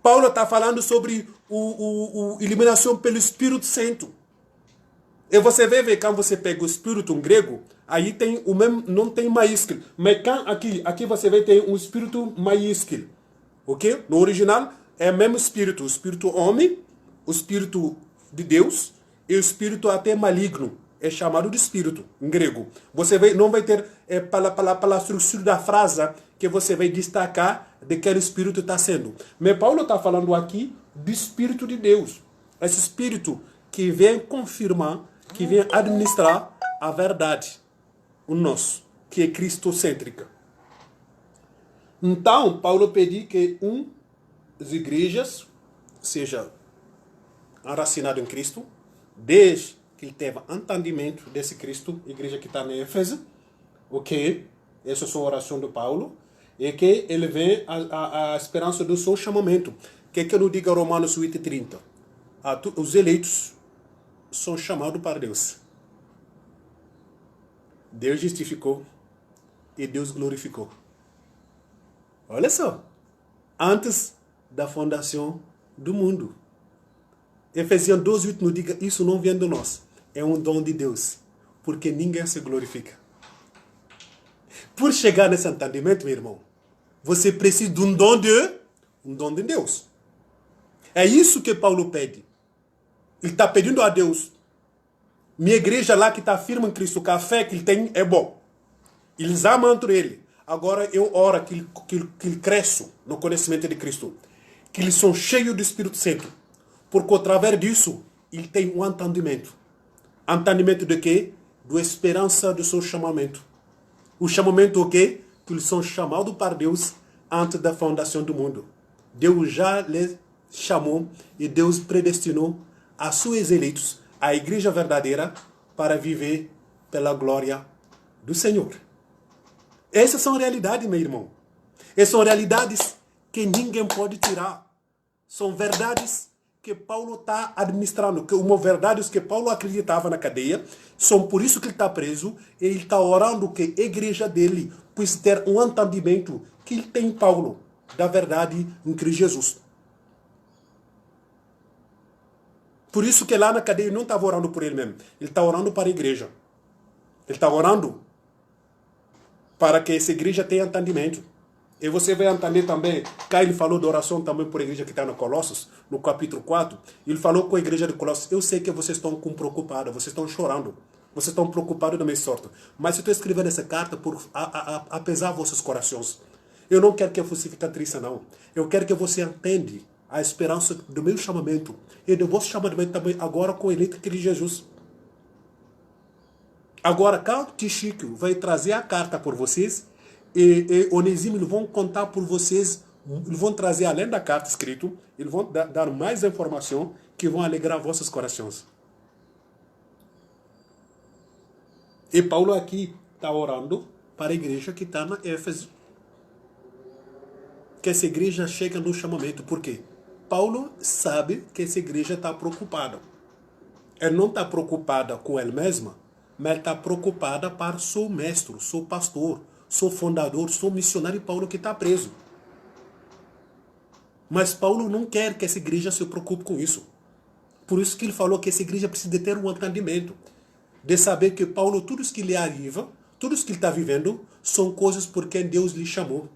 Paulo está falando sobre a iluminação pelo Espírito Santo. E você vê quando você pega o Espírito em grego, aí tem o mesmo, não tem maiúsculo. Mas aqui você vê tem um Espírito maiúsculo. Ok? No original é o mesmo Espírito. O Espírito homem, o Espírito de Deus e o Espírito até maligno. É chamado de Espírito em grego. Você não vai ter, pela estrutura da frase, que você vai destacar de que o Espírito está sendo. Mas Paulo está falando aqui do Espírito de Deus. Esse Espírito que vem confirmar, que vem administrar a verdade, o nosso, que é cristocêntrica. Então, Paulo pediu que as igrejas seja enracinado em Cristo, desde que ele teve entendimento desse Cristo, igreja que está em Éfeso, ok? Essa é a sua oração do Paulo, e que ele vem a esperança do seu chamamento. Que eu não diga Romanos 8:30? Os eleitos são chamados para Deus. Deus justificou e Deus glorificou. Olha só. antes da fundação do mundo. Efésios 2:8 nos diz que isso não vem de nós, é um dom de Deus, porque ninguém se glorifica. Por chegar nesse entendimento, meu irmão, você precisa de um dom de Deus. É isso que Paulo pede. Ele está pedindo a Deus. Minha igreja lá que está firme em Cristo, que a fé que ele tem é bom. Eles amam entre ele. Agora eu oro que ele cresça no conhecimento de Cristo. Que eles são cheios do Espírito Santo. Porque através disso, ele tem um entendimento. Entendimento de quê? Da esperança do seu chamamento. O chamamento o quê? Que eles são chamados por Deus antes da fundação do mundo. Deus já les chamou e Deus predestinou a seus eleitos, a igreja verdadeira, para viver pela glória do Senhor. Essas são realidades, meu irmão. Essas são realidades que ninguém pode tirar. São verdades que Paulo está administrando, que uma verdades que Paulo acreditava na cadeia, são por isso que ele está preso, e ele está orando que a igreja dele possa ter um entendimento que ele tem em Paulo, da verdade em Cristo Jesus. Por isso que lá na cadeia ele não estava orando por ele mesmo, ele está orando para a igreja. Ele está orando para que essa igreja tenha entendimento. E você vai entender também, cá ele falou de oração também por a igreja que está no Colossos, no capítulo 4. Ele falou com a igreja de Colossos, eu sei que vocês estão preocupados, vocês estão chorando, vocês estão preocupados da minha sorte. Mas eu estou escrevendo essa carta apesar de vossos corações. Eu não quero que você fique triste, não. Eu quero que você entenda a esperança do meu chamamento e do vosso chamamento também agora com o eleito de Jesus. Agora, cá o Chico vai trazer a carta por vocês e Onésimo, eles vão contar por vocês, eles vão trazer além da carta escrita, eles vão dar mais informação que vão alegrar vossos corações. E Paulo aqui está orando para a igreja que está na Éfeso. Que essa igreja chega no chamamento. Por quê? Paulo sabe que essa igreja está preocupada. Ela não está preocupada com ela mesma, mas está preocupada para seu mestre, seu pastor, seu fundador, seu missionário Paulo que está preso. Mas Paulo não quer que essa igreja se preocupe com isso. Por isso que ele falou que essa igreja precisa ter um entendimento. De saber que Paulo, tudo isso que lhe arriva, tudo isso que ele está vivendo, são coisas por quem Deus lhe chamou.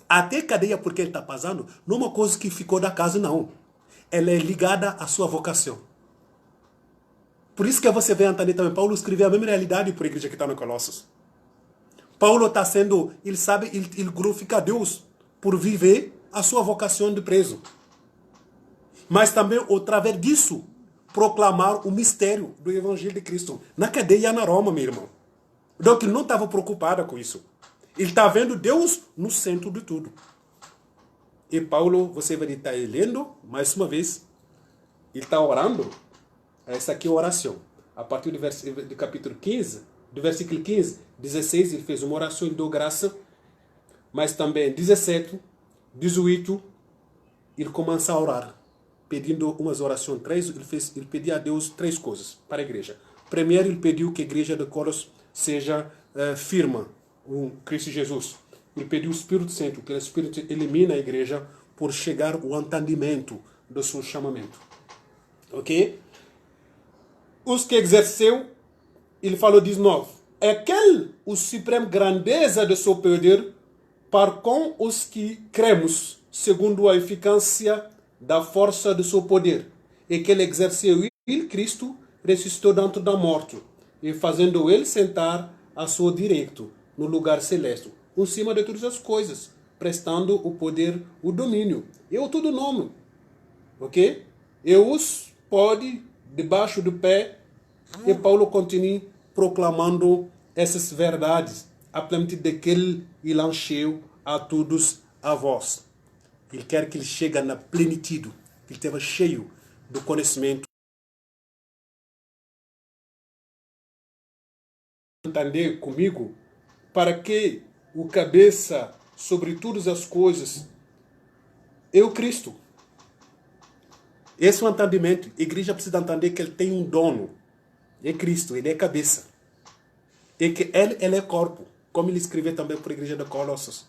Até cadeia porque ele está passando, não é uma coisa que ficou da casa, não. Ela é ligada à sua vocação. Por isso que você vê entender também, Paulo escreveu a mesma realidade para a igreja que está no Colossos. Paulo está sendo, ele sabe, ele glorifica a Deus por viver a sua vocação de preso. Mas também, através disso, proclamar o mistério do Evangelho de Cristo. Na cadeia na Roma, meu irmão. Então, ele não estava preocupado com isso. Ele está vendo Deus no centro de tudo. E Paulo, você vai estar lendo, mais uma vez, ele está orando. Essa aqui é a oração. A partir do capítulo 15, do versículo 15, 16, ele fez uma oração, ele deu graça. Mas também 17, 18, ele começa a orar. Pedindo umas orações, ele pediu a Deus 3 coisas para a igreja. Primeiro, ele pediu que a igreja de Colossos seja firme com Cristo Jesus. Ele pediu o Espírito Santo, que o Espírito elimina a igreja por chegar ao entendimento do seu chamamento. Ok? Os que exerceu, ele falou 19. É aquele a suprema grandeza do seu poder para com os que cremos, segundo a eficácia da força do seu poder, e que ele exerceu ele, Cristo, ressuscitou dentro da morte, e fazendo ele sentar a seu direito, no lugar celeste, em cima de todas as coisas, prestando o poder, o domínio, e o todo nome, ok? E os pode debaixo do pé, e Paulo continua proclamando essas verdades, a plenitude daquele ele encheu a todos a vós. Ele quer que ele chegue na plenitude, que ele esteja cheio do conhecimento. Entender comigo, para que o cabeça sobre todas as coisas é o Cristo. Esse é o entendimento. A igreja precisa entender que ele tem um dono. É Cristo, ele é cabeça. E que ele é corpo, como ele escreveu também para a igreja de Colossos.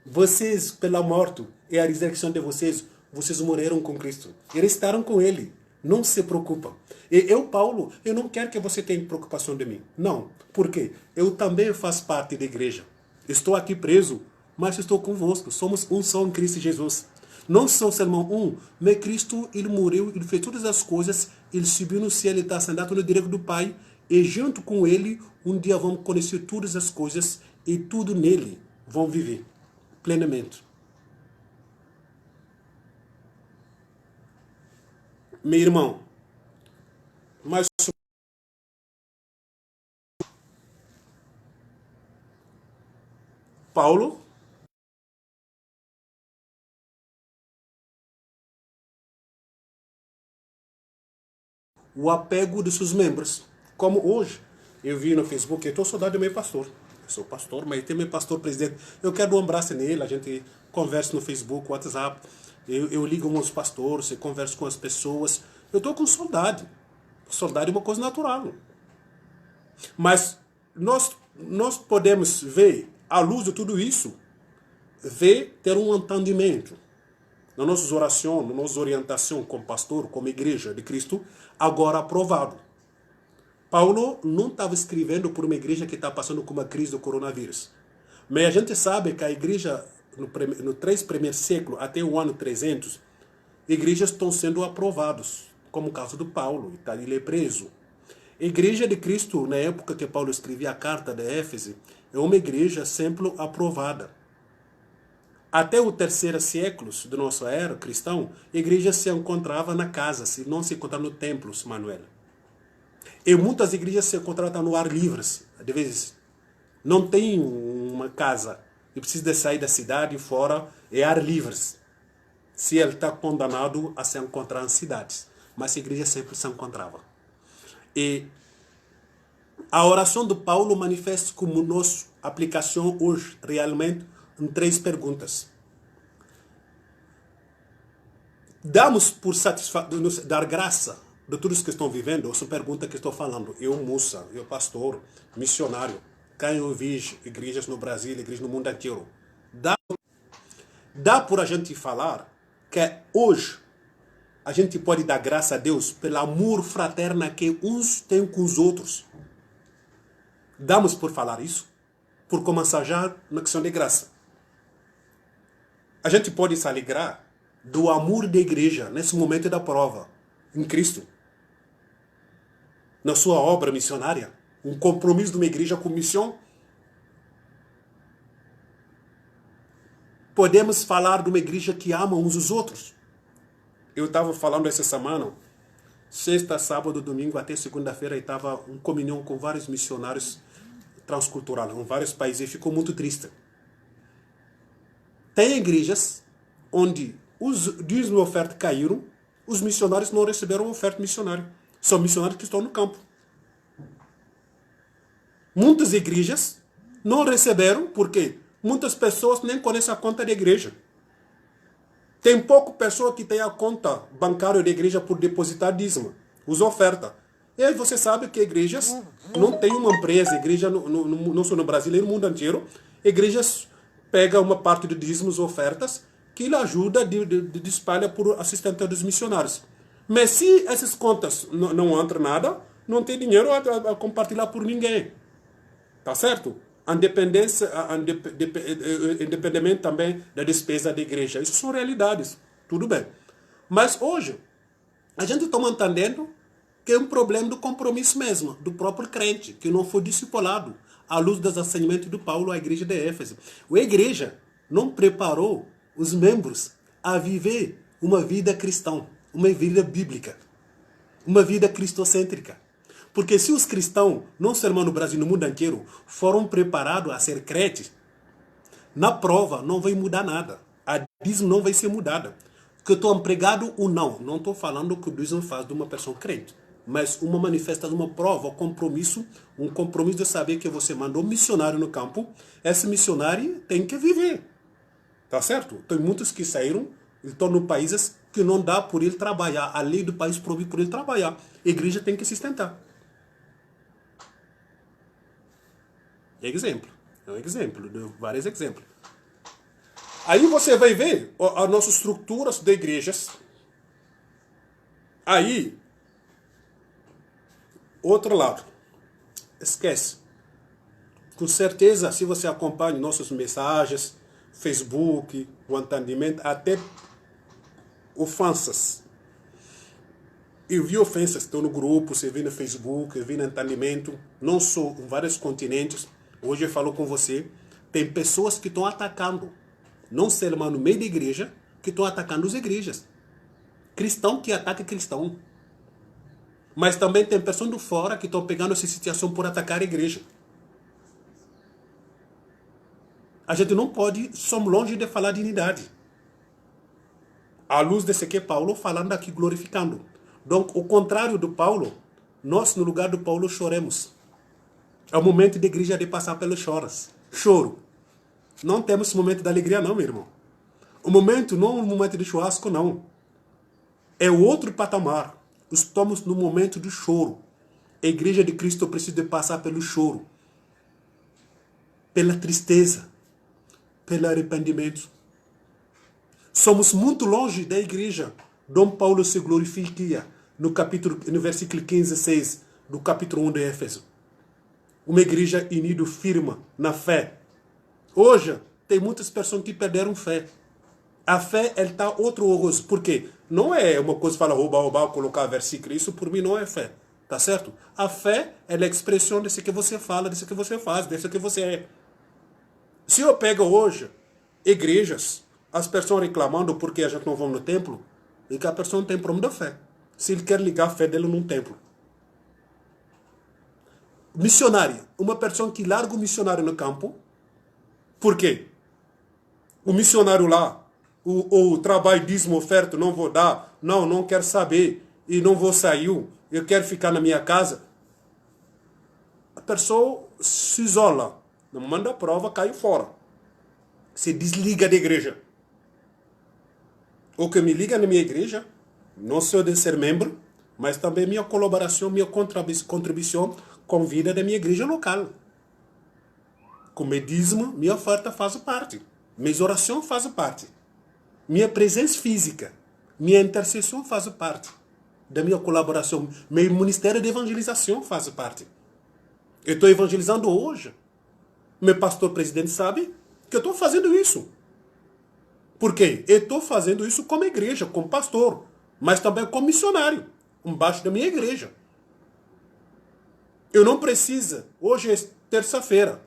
Vocês, pela morte e a ressurreição de vocês, vocês morreram com Cristo. E restaram com Ele. Não se preocupa. E eu, Paulo, eu não quero que você tenha preocupação de mim. Não. Por quê? Eu também faço parte da igreja. Estou aqui preso, mas estou convosco. Somos um só em Cristo Jesus. Não somos irmão um, mas Cristo, Ele morreu, Ele fez todas as coisas, Ele subiu no céu, Ele está sentado no direito do Pai, e junto com Ele, um dia vamos conhecer todas as coisas, e tudo nele vão viver plenamente. Meu irmão, mas Paulo, o apego de seus membros. Como hoje, eu vi no Facebook, eu estou saudade do meu pastor. Eu sou pastor, mas tem meu pastor presidente. Eu quero dar um abraço nele, a gente conversa no Facebook, WhatsApp. Eu ligo com os pastores, eu converso com as pessoas. Eu estou com saudade. Saudade é uma coisa natural. Mas nós podemos ver, à luz de tudo isso, ter um entendimento nas nossas orações, na nossa orientação como pastor, como igreja de Cristo, agora aprovado. Paulo não estava escrevendo por uma igreja que está passando por uma crise do coronavírus. Mas a gente sabe que a igreja, no 3 primeiros séculos, até o ano 300, igrejas estão sendo aprovadas, como o caso do Paulo, ele é preso. A igreja de Cristo, na época que Paulo escrevia a carta de Éfeso, é uma igreja sempre aprovada. Até o 3º século da nossa era cristã, a igreja se encontrava na casa, não se encontrava no templo, Manuel. E muitas igrejas se encontravam no ar livre, de vezes. Não tem uma casa, e precisa de sair da cidade fora, é ar livre. Se ele está condenado a se encontrar em cidades. Mas a igreja sempre se encontrava. E a oração de Paulo manifesta como nossa aplicação hoje, realmente, em 3 perguntas. Damos por dar graça de todos que estão vivendo? Essa pergunta que estou falando. Eu, moça, eu, pastor, missionário, quem eu vejo igrejas no Brasil, igrejas no mundo inteiro. Dá por a gente falar que hoje a gente pode dar graça a Deus pelo amor fraterno que uns têm com os outros. Damos por falar isso? Por começar já na questão de graça. A gente pode se alegrar do amor da igreja nesse momento da prova, em Cristo. Na sua obra missionária. Um compromisso de uma igreja com missão. Podemos falar de uma igreja que ama uns os outros. Eu estava falando essa semana, sexta, sábado, domingo, até segunda-feira, eu estava em comunhão com vários missionários transculturais, em vários países, e ficou muito triste. Tem igrejas onde os dízimos e oferta caíram, os missionários não receberam oferta missionária. São missionários que estão no campo. Muitas igrejas não receberam, porque muitas pessoas nem conhecem a conta da igreja. Tem pouca pessoa que tem a conta bancária da igreja por depositar dízimo, os ofertas. E aí você sabe que igrejas não tem uma empresa, igreja não só no Brasil, no mundo inteiro, igrejas pegam uma parte de dízimos, ofertas, que lhe ajuda de espalha por assistente dos missionários. Mas se essas contas não entram nada, não tem dinheiro a compartilhar por ninguém. Tá certo? Independente também da despesa da igreja. Isso são realidades. Tudo bem. Mas hoje, a gente está entendendo que é um problema do compromisso mesmo, do próprio crente, que não foi discipulado à luz dos ensinamentos de Paulo à igreja de Éfeso. A igreja não preparou os membros a viver uma vida cristã, uma vida bíblica, uma vida cristocêntrica. Porque se os cristãos, não só no Brasil, no mundo inteiro, foram preparados a ser crentes, na prova não vai mudar nada. A dízimo não vai ser mudada. Que eu estou empregado ou não estou falando que o dízimo faz de uma pessoa crente. Mas uma manifestação, uma prova, um compromisso de saber que você mandou um missionário no campo, esse missionário tem que viver. Tá certo? Tem muitos que saíram, estão em países que não dá por ele trabalhar. A lei do país proíbe por ele trabalhar. A igreja tem que se sustentar. Exemplo. É um exemplo, de vários exemplos. Aí você vai ver as nossas estruturas de igrejas. Aí, outro lado. Esquece. Com certeza, se você acompanha nossas mensagens, Facebook, o entendimento, até ofensas. Eu vi ofensas, estou no grupo, você vê no Facebook, eu vi no entendimento, não só em vários continentes. Hoje eu falo com você, tem pessoas que estão atacando, não ser mas no meio da igreja, que estão atacando as igrejas. Cristão que ataca cristão. Mas também tem pessoas do fora que estão pegando essa situação por atacar a igreja. A gente não pode, somos longe de falar de unidade. À luz desse que Paulo falando aqui, glorificando. Então, o contrário do Paulo, nós no lugar do Paulo choremos. É o momento da igreja de passar pelos choro. Não temos momento de alegria não, meu irmão. O momento não é um momento de churrasco, não. É outro patamar. Estamos no momento do choro. A igreja de Cristo precisa de passar pelo choro. Pela tristeza. Pelo arrependimento. Somos muito longe da igreja. Dom Paulo se glorifica no versículo 15, 6 do capítulo 1 de Éfeso. Uma igreja unida firme na fé. Hoje, tem muitas pessoas que perderam fé. A fé, ela está outro horroroso. Por quê? Não é uma coisa que fala roubar, colocar versículo. Isso, por mim, não é fé. Tá certo? A fé, ela é a expressão desse que você fala, desse que você faz, desse que você é. Se eu pego hoje igrejas, as pessoas reclamando porque a gente não vai no templo, e que a pessoa não tem problema de fé. Se ele quer ligar a fé dele num templo. Missionária. Uma pessoa que larga o missionário no campo. Por quê? O missionário lá, o trabalho dízimo oferta, não vou dar, não quero saber, e não vou sair, eu quero ficar na minha casa. A pessoa se isola, não manda prova, cai fora. Se desliga da igreja. O que me liga na minha igreja, não sou de ser membro, mas também minha colaboração, minha contribuição com a vida da minha igreja local. Como eu dízimo, minha oferta faz parte. Minha oração faz parte. Minha presença física, minha intercessão faz parte da minha colaboração. Meu ministério de evangelização faz parte. Eu estou evangelizando hoje. Meu pastor presidente sabe que eu estou fazendo isso. Por quê? Eu estou fazendo isso como igreja, como pastor, mas também como missionário, embaixo da minha igreja. Eu não preciso, hoje é terça-feira,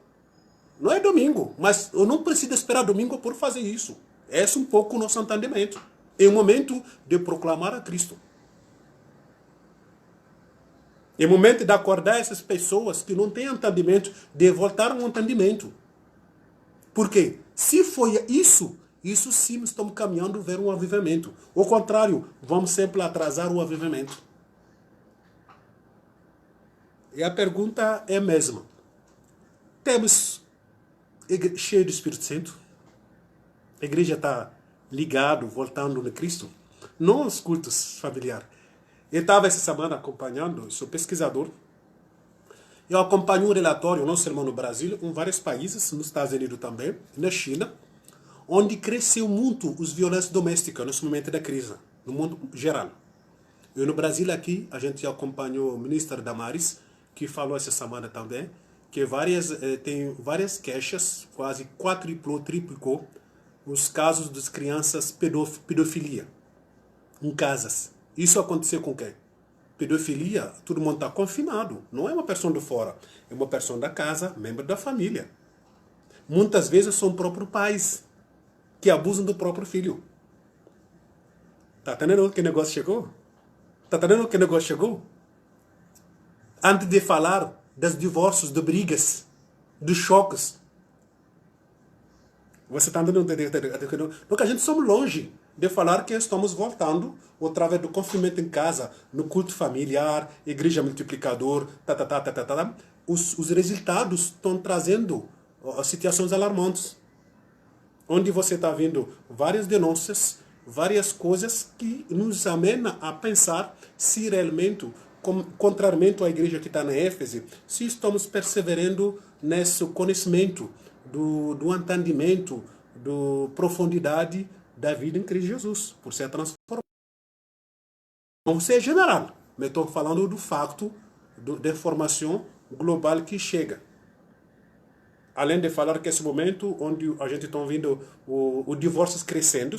não é domingo, mas eu não preciso esperar domingo por fazer isso. Esse é um pouco o nosso entendimento. É o momento de proclamar a Cristo. É o momento de acordar essas pessoas que não têm entendimento, de voltar ao entendimento. Por quê? Se foi isso sim estamos caminhando ver um avivamento. Ao contrário, vamos sempre atrasar o avivamento. E a pergunta é a mesma. Temos cheio do Espírito Santo? A igreja está ligado, voltando no Cristo? Não os cultos familiares. Eu estava essa semana acompanhando, sou pesquisador. Eu acompanho um relatório, não só no Brasil, em vários países, nos Estados Unidos também, na China, onde cresceu muito as violências domésticas nesse momento da crise, no mundo geral. Eu no Brasil aqui, a gente acompanhou o ministro Damares, que falou essa semana também, que tem várias queixas, quase triplicou, os casos das crianças pedofilia em casas. Isso aconteceu com quem? Pedofilia, todo mundo está confinado. Não é uma pessoa de fora, é uma pessoa da casa, membro da família. Muitas vezes são próprios pais que abusam do próprio filho. Tá entendendo que negócio chegou? Tá entendendo que negócio chegou? Antes de falar dos divórcios, de brigas, dos choques. Você está entendendo? Porque a gente somos longe de falar que estamos voltando através do confinamento em casa, no culto familiar, igreja multiplicador, Os resultados estão trazendo situações alarmantes. Onde você está vendo várias denúncias, várias coisas que nos amena a pensar se realmente, contrariamente à igreja que está na Éfeso, se estamos perseverando nesse conhecimento do entendimento, da profundidade da vida em Cristo Jesus, por ser transformado. Não ser general, mas estou falando do facto da informação global que chega. Além de falar que esse momento onde a gente está vendo o divórcios crescendo,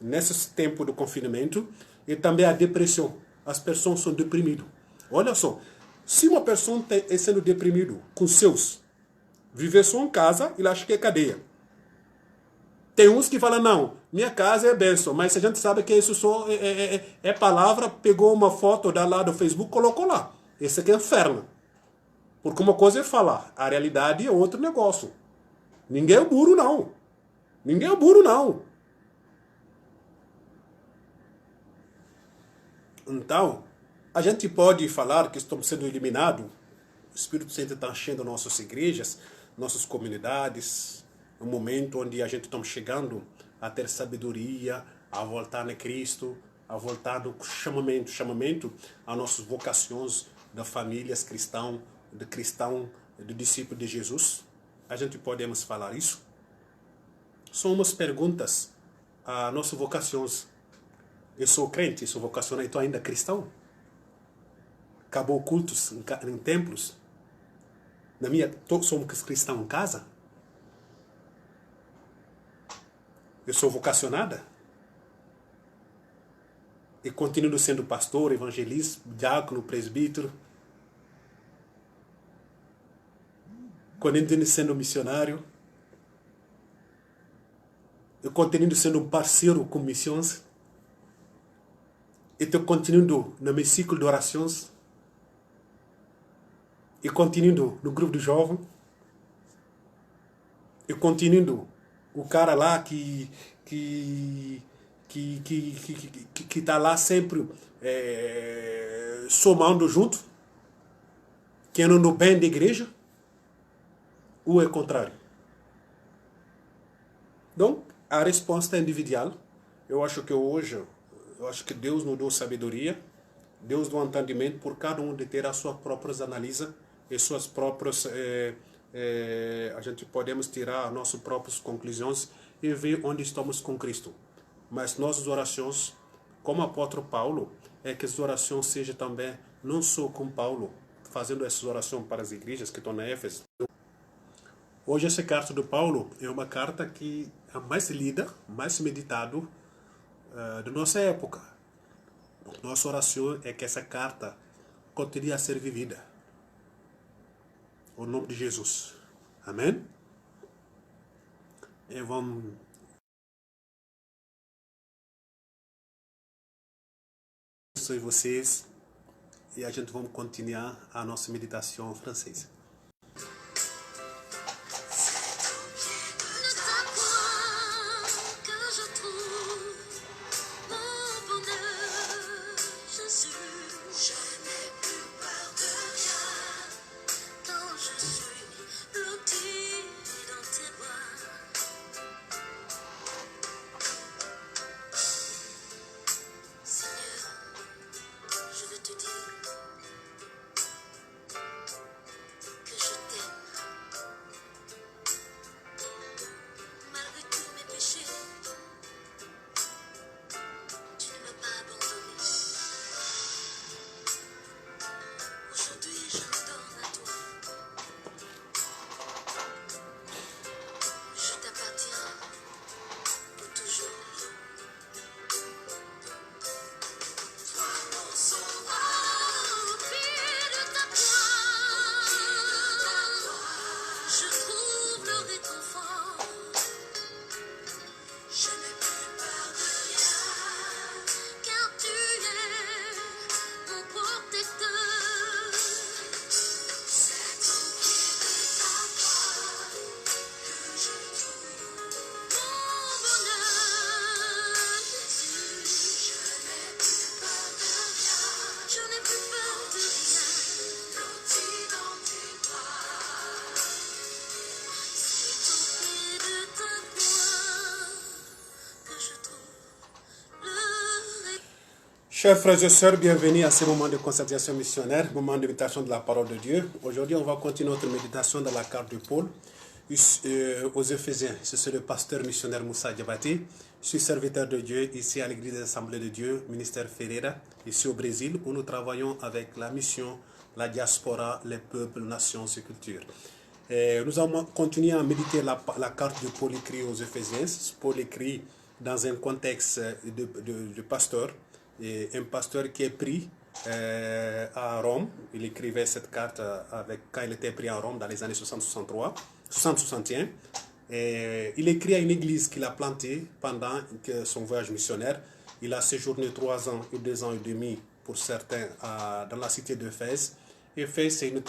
nesse tempo do confinamento, e também a depressão. As pessoas são deprimidas. Olha só, se uma pessoa está sendo deprimida com seus, viver só em casa, ele acha que é cadeia. Tem uns que falam, não, minha casa é bênção, mas a gente sabe que isso só é palavra, pegou uma foto da lá do Facebook, colocou lá. Esse aqui é inferno. Porque uma coisa é falar, a realidade é outro negócio. Ninguém é burro, não. Ninguém é burro, não. Então, a gente pode falar que estamos sendo eliminados. O Espírito Santo está enchendo nossas igrejas, nossas comunidades. Um momento onde a gente está chegando a ter sabedoria, a voltar em Cristo, a voltar no chamamento a nossas vocações das famílias cristãs, do discípulo de Jesus. A gente podemos falar isso? São umas perguntas a nossas vocações. Eu sou crente, sou vocacional, estou ainda cristão? Acabou cultos em templos? Somos cristãos em casa? Eu sou vocacionada? E continuo sendo pastor, evangelista, diácono, presbítero. Continuo sendo missionário. Eu continuo sendo um parceiro com missões. Eu continuo no meu ciclo de orações. Eu continuo no grupo de jovens. Eu continuo o cara lá que está lá sempre somando junto, querendo o bem da igreja, ou é o contrário? Então, a resposta é individual. Eu acho que Deus nos deu sabedoria, Deus deu entendimento por cada um de ter as suas próprias análises e suas próprias... a gente podemos tirar nossas próprias conclusões e ver onde estamos com Cristo. Mas nossas orações, como o apóstolo Paulo, é que as orações sejam também, não só com Paulo, fazendo essas orações para as igrejas que estão na Éfeso. Hoje essa carta do Paulo é uma carta que é mais lida, mais meditado da nossa época. Nossa oração é que essa carta continue a ser vivida. O nome de Jesus. Amém? E vamos abençoe vocês e a gente vamos continuar a nossa meditação francesa. Chers frères et sœurs, bienvenue à ce moment de constatation missionnaire, moment de méditation de la parole de Dieu. Aujourd'hui, on va continuer notre méditation dans la carte de Paul. aux Éphésiens. Je suis le pasteur missionnaire Moussa Diabaté. Je suis serviteur de Dieu ici à l'Église des Assemblées de Dieu, ministère Ferreira, ici au Brésil, où nous travaillons avec la mission, la diaspora, les peuples, nations et cultures. Et nous allons continuer à méditer la carte de Paul écrit aux Éphésiens. Paul écrit dans un contexte de pasteur, et un pasteur qui est pris à Rome. Il écrivait cette carte quand il était pris à Rome dans les années 60-61. Il écrit à une église qu'il a plantée pendant son voyage missionnaire. Il a séjourné 3 ans et 2 ans et demi pour certains dans la cité d'Éphèse. Éphèse, c'est une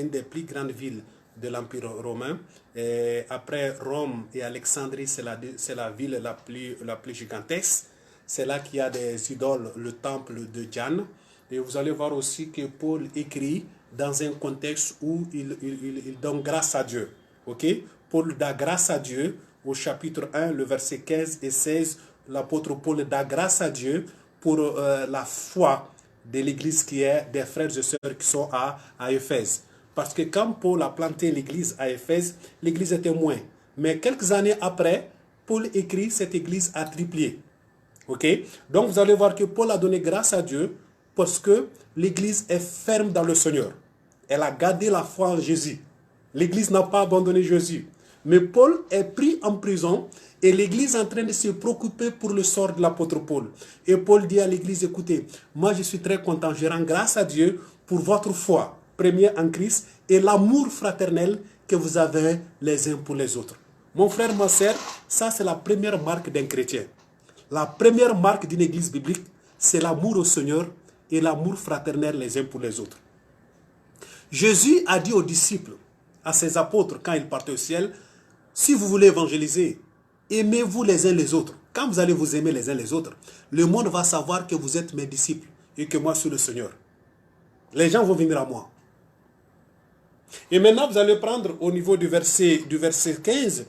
des plus grandes villes de l'Empire romain. Et après Rome et Alexandrie, c'est la ville la plus gigantesque. C'est là qu'il y a des idoles, le temple de Diane. Et vous allez voir aussi que Paul écrit dans un contexte où il donne grâce à Dieu. Okay? Paul dá grâce à Dieu au chapitre 1, le verset 15 et 16. L'apôtre Paul dá grâce à Dieu pour la foi de l'église qui est des frères et sœurs qui sont à Éphèse. Parce que quand Paul a planté l'église à Éphèse, l'église était moins. Mais quelques années après, Paul écrit cette église a triplé. Okay? Donc vous allez voir que Paul a donné grâce à Dieu parce que l'église est ferme dans le Seigneur. Elle a gardé la foi en Jésus. L'église n'a pas abandonné Jésus. Mais Paul est pris en prison et l'église est en train de se préoccuper pour le sort de l'apôtre Paul. Et Paul dit à l'église, écoutez, moi je suis très content, je rends grâce à Dieu pour votre foi, première en Christ, et l'amour fraternel que vous avez les uns pour les autres. Mon frère, ma sœur, ça c'est la première marque d'un chrétien. La première marque d'une église biblique, c'est l'amour au Seigneur et l'amour fraternel les uns pour les autres. Jésus a dit aux disciples, à ses apôtres, quand ils partaient au ciel, si vous voulez évangéliser, aimez-vous les uns les autres. Quand vous allez vous aimer les uns les autres, le monde va savoir que vous êtes mes disciples et que moi je suis le Seigneur. Les gens vont venir à moi. Et maintenant, vous allez prendre au niveau du verset 15,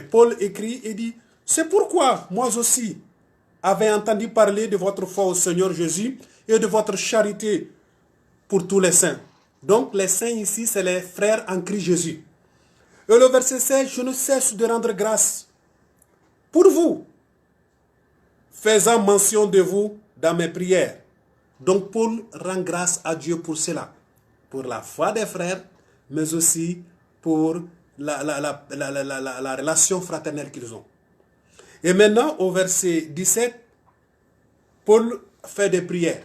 Paul écrit et dit, c'est pourquoi moi aussi avais entendu parler de votre foi au Seigneur Jésus et de votre charité pour tous les saints. Donc les saints ici, c'est les frères en Christ Jésus. Et le verset 16, je ne cesse de rendre grâce pour vous, faisant mention de vous dans mes prières. Donc Paul rend grâce à Dieu pour cela, pour la foi des frères, mais aussi pour la relation fraternelle qu'ils ont. Et maintenant, au verset 17, Paul fait des prières.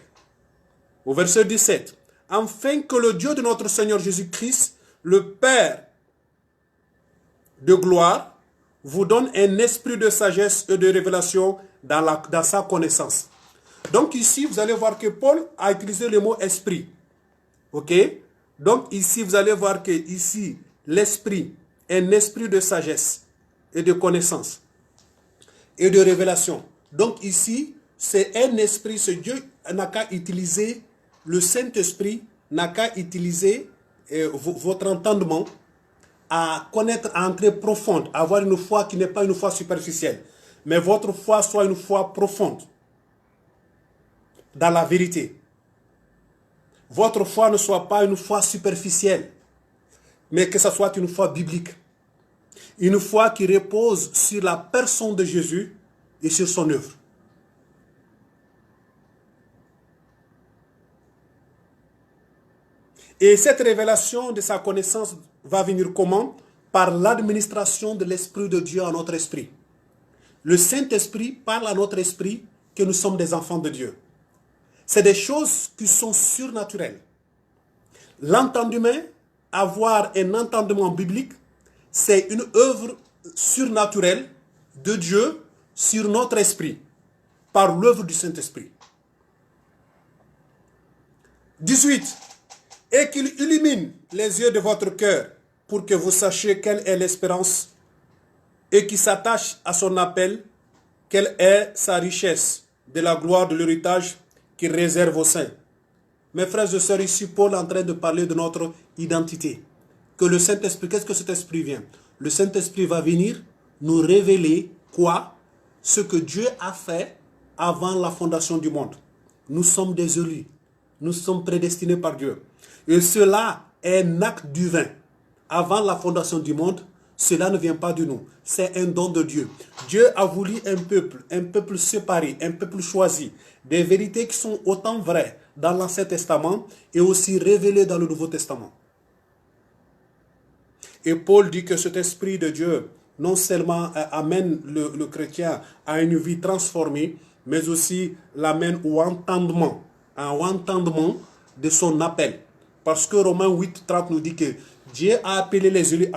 Au verset 17, afin que le Dieu de notre Seigneur Jésus-Christ, le Père de gloire, vous donne un esprit de sagesse et de révélation dans sa connaissance. Donc ici, vous allez voir que Paul a utilisé le mot esprit. Ok? Donc ici, vous allez voir que ici, l'esprit est un esprit de sagesse et de connaissance et de révélation. Donc ici, c'est un esprit, ce Dieu n'a qu'à utiliser, le Saint-Esprit n'a qu'à utiliser votre entendement à connaître, à entrer profonde, à avoir une foi qui n'est pas une foi superficielle, mais votre foi soit une foi profonde dans la vérité. Votre foi ne soit pas une foi superficielle, mais que ce soit une foi biblique. Une foi qui repose sur la personne de Jésus et sur son œuvre. Et cette révélation de sa connaissance va venir comment? Par l'administration de l'Esprit de Dieu à notre esprit. Le Saint-Esprit parle à notre esprit que nous sommes des enfants de Dieu. C'est des choses qui sont surnaturelles. L'entendement, avoir un entendement biblique, c'est une œuvre surnaturelle de Dieu sur notre esprit, par l'œuvre du Saint-Esprit. 18. Et qu'il illumine les yeux de votre cœur pour que vous sachiez quelle est l'espérance et qui s'attache à son appel, quelle est sa richesse de la gloire de l'héritage qu'il réserve aux saints. Mes frères et sœurs, ici Paul est en train de parler de notre identité. Que le Saint-Esprit, qu'est-ce que cet esprit vient? Le Saint-Esprit va venir nous révéler quoi? Ce que Dieu a fait avant la fondation du monde. Nous sommes des élus. Nous sommes prédestinés par Dieu. Et cela est un acte divin. avant la fondation du monde, cela ne vient pas de nous. C'est un don de Dieu. Dieu a voulu un peuple séparé, un peuple choisi. Des vérités qui sont autant vraies dans l'Ancien Testament et aussi révélées dans le Nouveau Testament. Et Paul dit que cet esprit de Dieu non seulement amène le chrétien à une vie transformée, mais aussi l'amène au entendement de son appel. Parce que Romains 8:30 nous dit que Dieu a appelé les élus.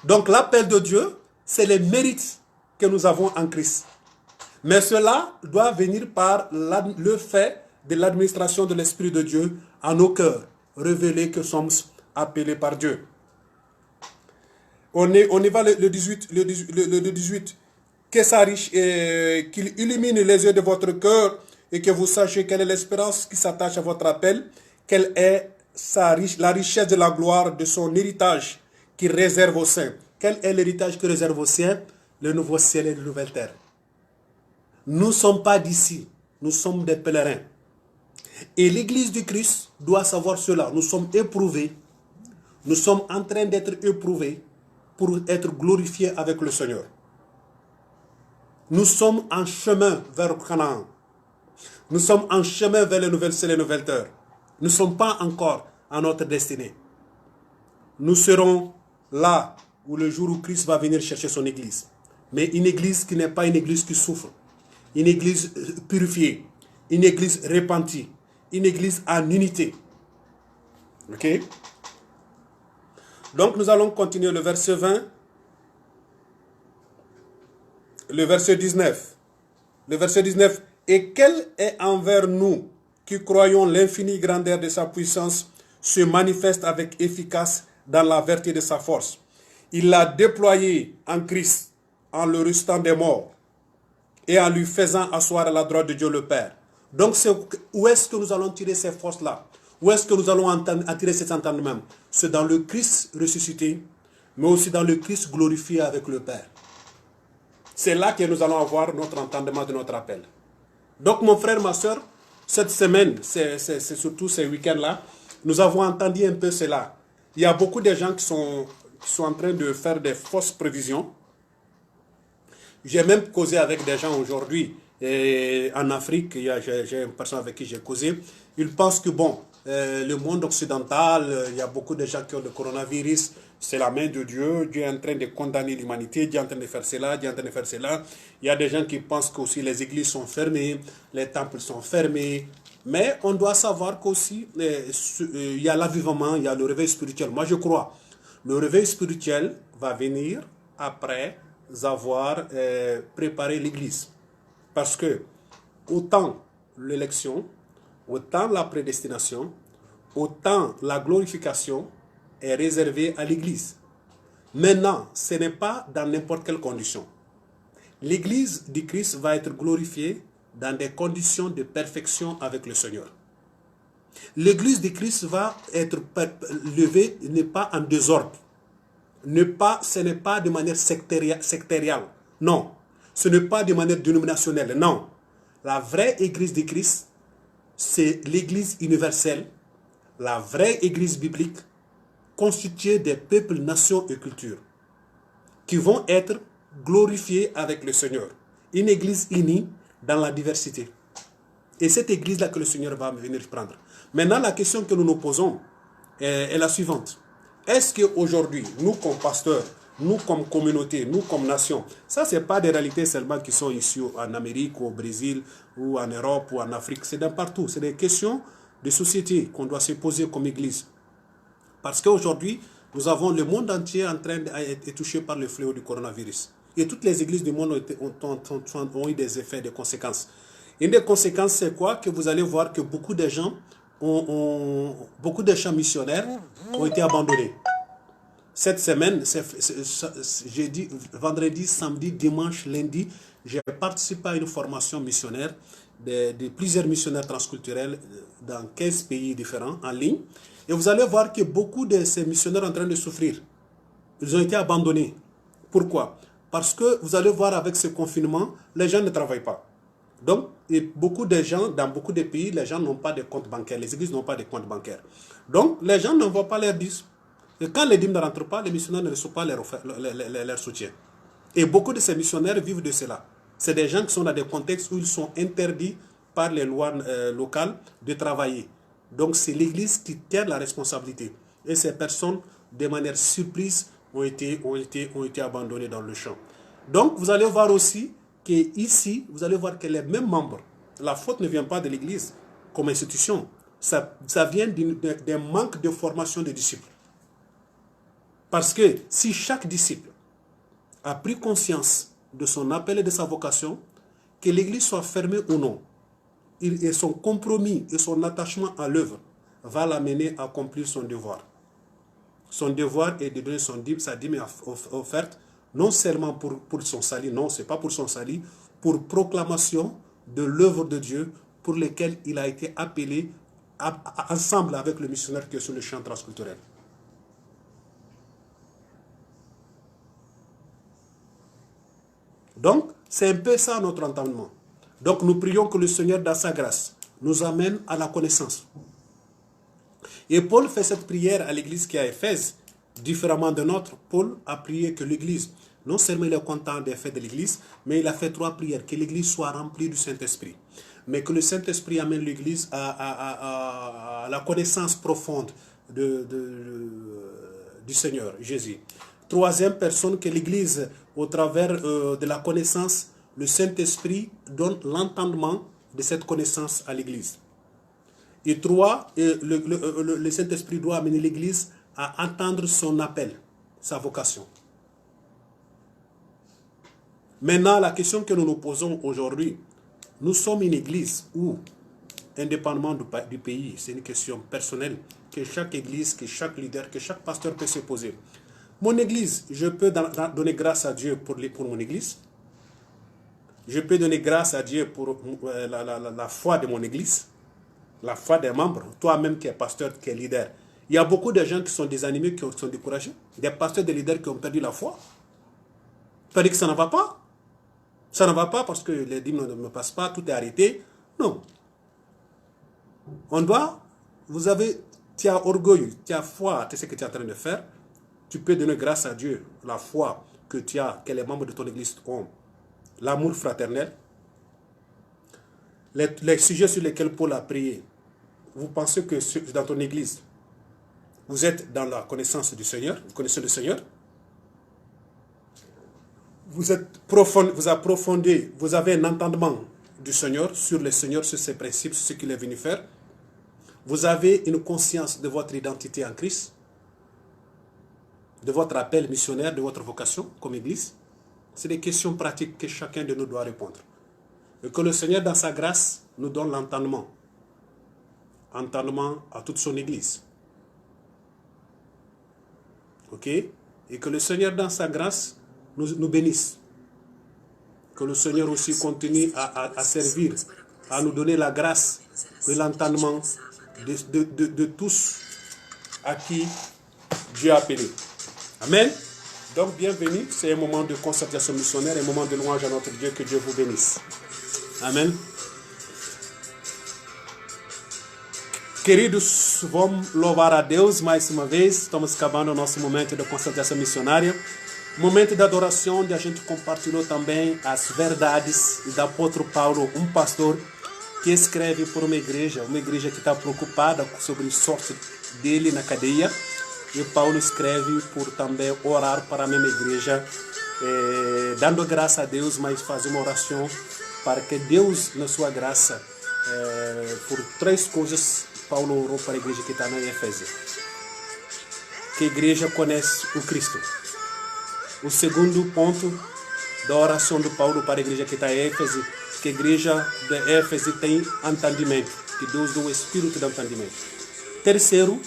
Donc l'appel de Dieu, c'est les mérites que nous avons en Christ. Mais cela doit venir par le fait de l'administration de l'Esprit de Dieu à nos cœurs, révéler que sommes appelés par Dieu. On y va le 18. Que sa riche, qu'il illumine les yeux de votre cœur et que vous sachiez quelle est l'espérance qui s'attache à votre appel, quelle est la richesse de la gloire de son héritage qui réserve aux saints. Quel est l'héritage qui réserve aux saints? Le nouveau ciel et la nouvelle terre. Nous ne sommes pas d'ici, nous sommes des pèlerins. Et l'Église du Christ doit savoir cela. Nous sommes éprouvés, nous sommes en train d'être éprouvés pour être glorifiés avec le Seigneur. Nous sommes en chemin vers Canaan. Nous sommes en chemin vers les nouvelles cieux et les nouvelles terres. Nous ne sommes pas encore à notre destinée. Nous serons là où le jour où Christ va venir chercher son église. Mais une église qui n'est pas une église qui souffre. Une église purifiée. Une église repentie. Une église en unité. Ok? Donc nous allons continuer le verset 20. Le verset 19. Le verset 19. Et quel est envers nous qui croyons l'infinie grandeur de sa puissance se manifeste avec efficace dans la vertu de sa force. Il l'a déployé en Christ en le ressuscitant des morts et en lui faisant asseoir à la droite de Dieu le Père. Donc où est-ce que nous allons tirer ces forces-là? Où est-ce que nous allons attirer cet entendement? C'est dans le Christ ressuscité, mais aussi dans le Christ glorifié avec le Père. C'est là que nous allons avoir notre entendement de notre appel. Donc mon frère, ma soeur, cette semaine, c'est surtout ces week-ends-là, nous avons entendu un peu cela. Il y a beaucoup de gens qui sont en train de faire des fausses prévisions. J'ai même causé avec des gens aujourd'hui en Afrique. J'ai une personne avec qui j'ai causé. Ils pensent que bon, le monde occidental, il y a beaucoup de gens qui ont le coronavirus. C'est la main de Dieu. Dieu est en train de condamner l'humanité. Dieu est en train de faire cela. Dieu est en train de faire cela. Il y a des gens qui pensent qu'aussi les églises sont fermées, les temples sont fermés. Mais on doit savoir qu'aussi, il y a l'avivement, il y a le réveil spirituel. Moi, je crois. Le réveil spirituel va venir après avoir préparé l'église. Parce que autant l'élection, autant la prédestination, autant la glorification est réservée à l'église. Maintenant, ce n'est pas dans n'importe quelle condition. L'église du Christ va être glorifiée dans des conditions de perfection avec le Seigneur. L'église du Christ va être levée, n'est pas en désordre. Ce n'est pas de manière sectorielle. Non. Ce n'est pas de manière dénominationnelle. Non. La vraie église du Christ, c'est l'église universelle, la vraie église biblique, constituée des peuples, nations et cultures, qui vont être glorifiés avec le Seigneur. Une église unie dans la diversité. Et cette église-là que le Seigneur va venir prendre. Maintenant, la question que nous nous posons est la suivante. Est-ce qu'aujourd'hui, nous comme pasteurs, nous comme communauté, nous comme nation, ça c'est pas des réalités seulement qui sont ici en Amérique ou au Brésil ou en Europe ou en Afrique, c'est d'un partout. C'est des questions de société qu'on doit se poser comme église. Parce qu'aujourd'hui, nous avons le monde entier en train d'être touché par le fléau du coronavirus. Et toutes les églises du monde ont eu des effets, des conséquences. Une des conséquences, c'est quoi? Que vous allez voir que beaucoup de gens beaucoup de champs missionnaires ont été abandonnés. Cette semaine, jeudi, vendredi, samedi, dimanche, lundi, j'ai participé à une formation missionnaire de plusieurs missionnaires transculturels dans 15 pays différents en ligne. Et vous allez voir que beaucoup de ces missionnaires sont en train de souffrir. Ils ont été abandonnés. Pourquoi? Parce que vous allez voir avec ce confinement, les gens ne travaillent pas. Donc, beaucoup de gens, dans beaucoup de pays, les gens n'ont pas de compte bancaire. Les églises n'ont pas de compte bancaire. Donc, les gens n'envoient pas leurs 10. Et quand les dîmes ne rentrent pas, les missionnaires ne reçoivent pas leur soutien. Et beaucoup de ces missionnaires vivent de cela. C'est des gens qui sont dans des contextes où ils sont interdits par les lois locales de travailler. Donc c'est l'Église qui tient la responsabilité. Et ces personnes, de manière surprise, ont été abandonnées dans le champ. Donc vous allez voir aussi qu'ici, vous allez voir que les mêmes membres, la faute ne vient pas de l'Église comme institution. Ça vient d'un manque de formation des disciples. Parce que si chaque disciple a pris conscience de son appel et de sa vocation, que l'Église soit fermée ou non, et son compromis et son attachement à l'œuvre va l'amener à accomplir son devoir. Son devoir est de donner sa dîme offerte, non seulement pour son salut, non, ce n'est pas pour son salut, pour proclamation de l'œuvre de Dieu pour lesquelles il a été appelé ensemble avec le missionnaire qui est sur le champ transculturel. Donc, c'est un peu ça notre entendement. Donc, nous prions que le Seigneur, dans sa grâce, nous amène à la connaissance. Et Paul fait cette prière à l'église qui est à Éphèse, différemment de notre. Paul a prié que l'église, non seulement il est content des faits de l'église, mais il a fait 3 prières, que l'église soit remplie du Saint-Esprit. Mais que le Saint-Esprit amène l'église à la connaissance profonde du Seigneur, Jésus. 3e personne, que l'Église, au travers de la connaissance, le Saint-Esprit donne l'entendement de cette connaissance à l'Église. Et 3, le Saint-Esprit doit amener l'Église à entendre son appel, sa vocation. Maintenant, la question que nous nous posons aujourd'hui, nous sommes une Église où, indépendamment du pays, c'est une question personnelle que chaque Église, que chaque leader, que chaque pasteur peut se poser. Mon Église, je peux donner grâce à Dieu pour mon Église. Je peux donner grâce à Dieu pour la foi de mon Église, la foi des membres. Toi-même qui es pasteur, qui es leader. Il y a beaucoup de gens qui sont désanimés, qui sont découragés. Des pasteurs, des leaders qui ont perdu la foi. Ça dit que ça ne va pas. Ça ne va pas parce que les dîmes ne passent pas, tout est arrêté. Non. On doit, tu as orgueil, tu as foi à ce que tu es en train de faire. Tu peux donner grâce à Dieu, la foi que tu as, que les membres de ton église ont, l'amour fraternel. Les sujets sur lesquels Paul a prié, vous pensez que dans ton église, vous êtes dans la connaissance du Seigneur, vous connaissez le Seigneur. Vous approfondez, vous avez un entendement du Seigneur, sur ses principes, sur ce qu'il est venu faire. Vous avez une conscience de votre identité en Christ, de votre appel missionnaire, de votre vocation comme Église. C'est des questions pratiques que chacun de nous doit répondre. Et que le Seigneur, dans sa grâce, nous donne l'entendement. Entendement à toute son Église. Ok? Et que le Seigneur, dans sa grâce, nous bénisse. Que le Seigneur aussi continue à servir, à nous donner la grâce et l'entendement de tous à qui Dieu a appelé. Amen. Donc, bienvenue. C'est un moment de concertation missionnaire, un moment de louange à notre Dieu. Que Dieu vous bénisse. Amen. Queridos, vamos louvar a Deus mais uma vez. Estamos acabando o nosso momento de concertação missionária. Momento de adoração, onde a gente compartilhou também as verdades do apóstolo Paulo, um pastor que escreve por uma igreja que está preocupada sobre a sorte dele na cadeia. E Paulo escreve por também orar para a mesma igreja, dando graça a Deus, mas fazer uma oração para que Deus, na sua graça, por 3 coisas, Paulo orou para a igreja que está na Éfeso. Que a igreja conhece o Cristo. O segundo ponto da oração de Paulo para a igreja que está em Éfeso, que a igreja de Éfeso tem entendimento, que Deus deu o espírito de entendimento. Terceiro,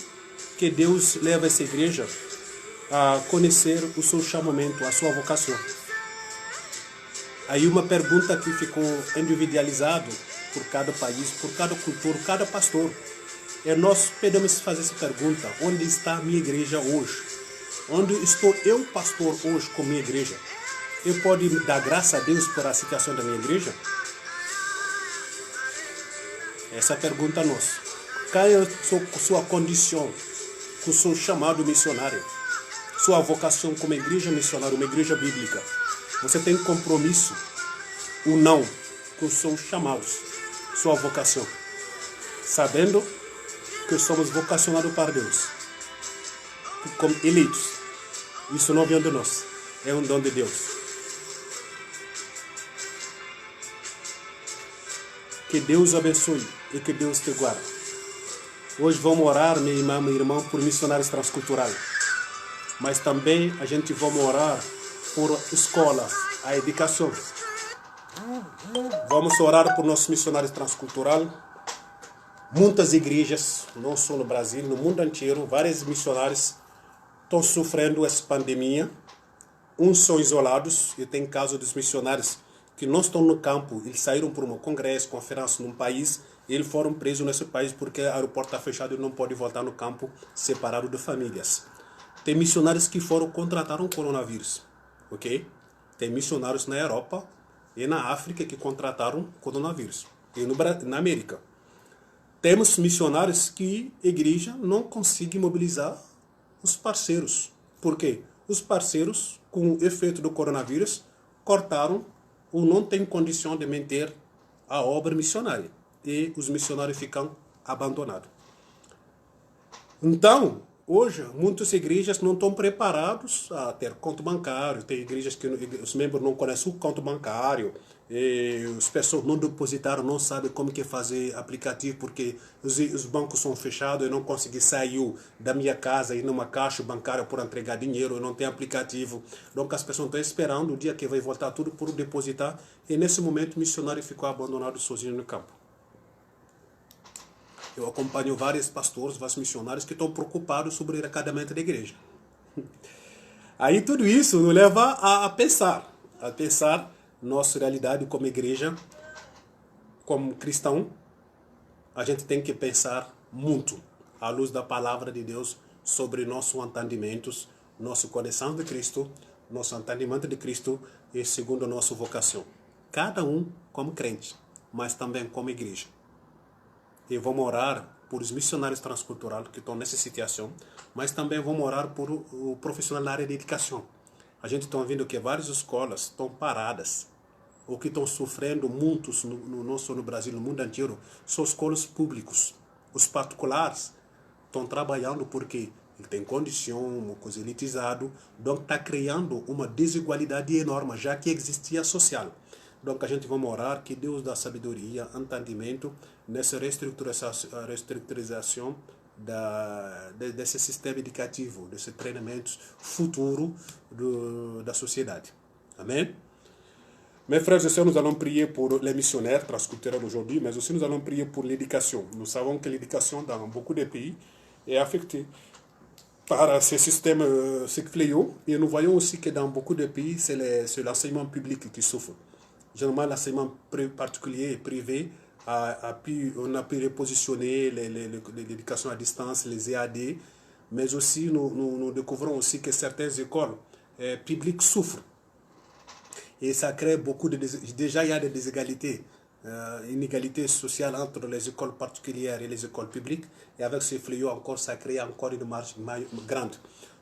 que Deus leva essa igreja a conhecer o seu chamamento, a sua vocação. Aí uma pergunta que ficou individualizada por cada país, por cada cultura, cada pastor. E nós podemos fazer essa pergunta: onde está a minha igreja hoje? Onde estou eu, pastor, hoje com minha igreja? Eu posso dar graça a Deus por a situação da minha igreja? Essa pergunta é nossa. Qual é a sua condição com o seu chamado missionário, sua vocação como igreja missionária, uma igreja bíblica. Você tem compromisso ou não com os seus chamados, sua vocação, sabendo que somos vocacionados para Deus, como eleitos. Isso não vem de nós, é um dom de Deus. Que Deus abençoe e que Deus te guarde. Hoje vamos orar, minha irmã, meu irmão, por missionários transculturais. Mas também a gente vai orar por escolas, a educação. Vamos orar por nossos missionários transculturais. Muitas igrejas, não só no Brasil, no mundo inteiro, vários missionários estão sofrendo essa pandemia. Uns são isolados, e tem casos dos missionários que não estão no campo, eles saíram para um congresso, conferência num país, e eles foram presos nesse país porque o aeroporto está fechado e não pode voltar no campo separado de famílias. Tem missionários que contrataram o coronavírus, ok? Tem missionários na Europa e na África que contrataram o coronavírus, e na América. Temos missionários que a igreja não consegue mobilizar os parceiros. Por quê? Os parceiros, com o efeito do coronavírus, cortaram ou não têm condição de manter a obra missionária. E os missionários ficam abandonados. Então, hoje, muitas igrejas não estão preparadas a ter conta bancário. Tem igrejas que os membros não conhecem o conto bancário. E as pessoas não depositaram, não sabem como que fazer aplicativo, porque os bancos são fechados. Eu não consegui sair da minha casa e ir numa caixa bancária para entregar dinheiro. Eu não tenho aplicativo. Então as pessoas estão esperando o dia que vai voltar tudo por depositar. E nesse momento o missionário ficou abandonado sozinho no campo. Eu acompanho vários pastores, vários missionários que estão preocupados sobre o arrecadamento da igreja. Aí tudo isso nos leva a pensar nossa realidade como igreja, como cristão. A gente tem que pensar muito à luz da palavra de Deus sobre nossos entendimentos, nossa conexão de Cristo, nosso entendimento de Cristo e segundo a nossa vocação. Cada um como crente, mas também como igreja. E vamos orar por os missionários transculturais que estão nessa situação, mas também vamos orar por o profissional na área de educação. A gente está vendo que várias escolas estão paradas, ou que estão sofrendo muitos, não só no Brasil, no mundo inteiro, são escolas públicas. Os particulares estão trabalhando porque ele tem condição, uma coisa elitizada, então está criando uma desigualdade enorme, já que existia social. Então a gente vai orar que Deus dá sabedoria, entendimento nessa reestruturação desse sistema educativo, desse treinamento futuro da sociedade. Amém? Mes frères et sœurs, nous allons prier pour les missionnaires transculturels aujourd'hui, mais aussi nous allons prier pour l'éducation. Nous savons que l'éducation dans beaucoup de pays est affectée par ce système, ce fléau, et nous voyons aussi que dans beaucoup de pays, c'est l'enseignement public qui souffre. Généralement, l'enseignement particulier et privé, on a pu repositionner l'éducation à distance, les EAD, mais aussi nous découvrons aussi que certaines écoles publiques souffrent. Et ça crée beaucoup déjà il y a des inégalités, inégalités sociales entre les écoles particulières et les écoles publiques. Et avec ce fléau encore, ça crée encore une marge grande.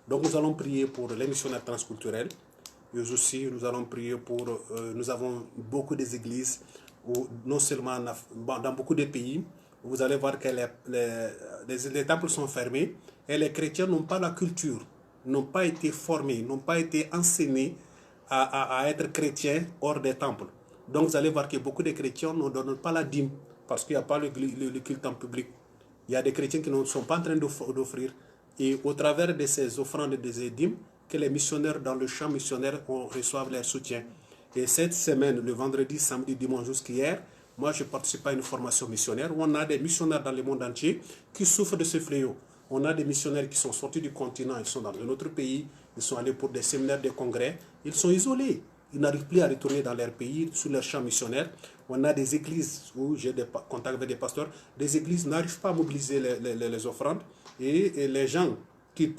Donc nous allons prier pour les missionnaires transculturels. Et aussi, nous allons prier pour... nous avons beaucoup d'églises, non seulement dans beaucoup de pays, vous allez voir que les temples sont fermés et les chrétiens n'ont pas la culture, n'ont pas été formés, n'ont pas été enseignés à être chrétiens hors des temples. Donc vous allez voir que beaucoup de chrétiens ne donnent pas la dîme parce qu'il n'y a pas le culte en public. Il y a des chrétiens qui ne sont pas en train d'offrir. Et au travers de ces offrandes des dîmes, que les missionnaires dans le champ missionnaire reçoivent leur soutien. Et cette semaine, le vendredi, samedi, dimanche jusqu'hier, moi je participe à une formation missionnaire où on a des missionnaires dans le monde entier qui souffrent de ce fléau. On a des missionnaires qui sont sortis du continent, ils sont dans un autre pays, ils sont allés pour des séminaires, des congrès, ils sont isolés. Ils n'arrivent plus à retourner dans leur pays, sous leur champ missionnaire. On a des églises où j'ai des contacts avec des pasteurs, des églises n'arrivent pas à mobiliser les offrandes et les gens qui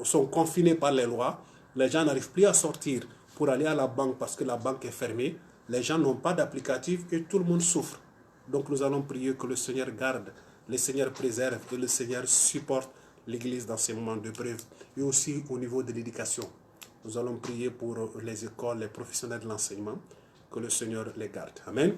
sont confinés par les lois, les gens n'arrivent plus à sortir pour aller à la banque parce que la banque est fermée, les gens n'ont pas d'applicatif et tout le monde souffre. Donc nous allons prier que le Seigneur garde, le Seigneur préserve et le Seigneur supporte l'Église dans ces moments de preuve et aussi au niveau de l'éducation. Nous allons prier pour les écoles, les professionnels de l'enseignement, que le Seigneur les garde. Amen.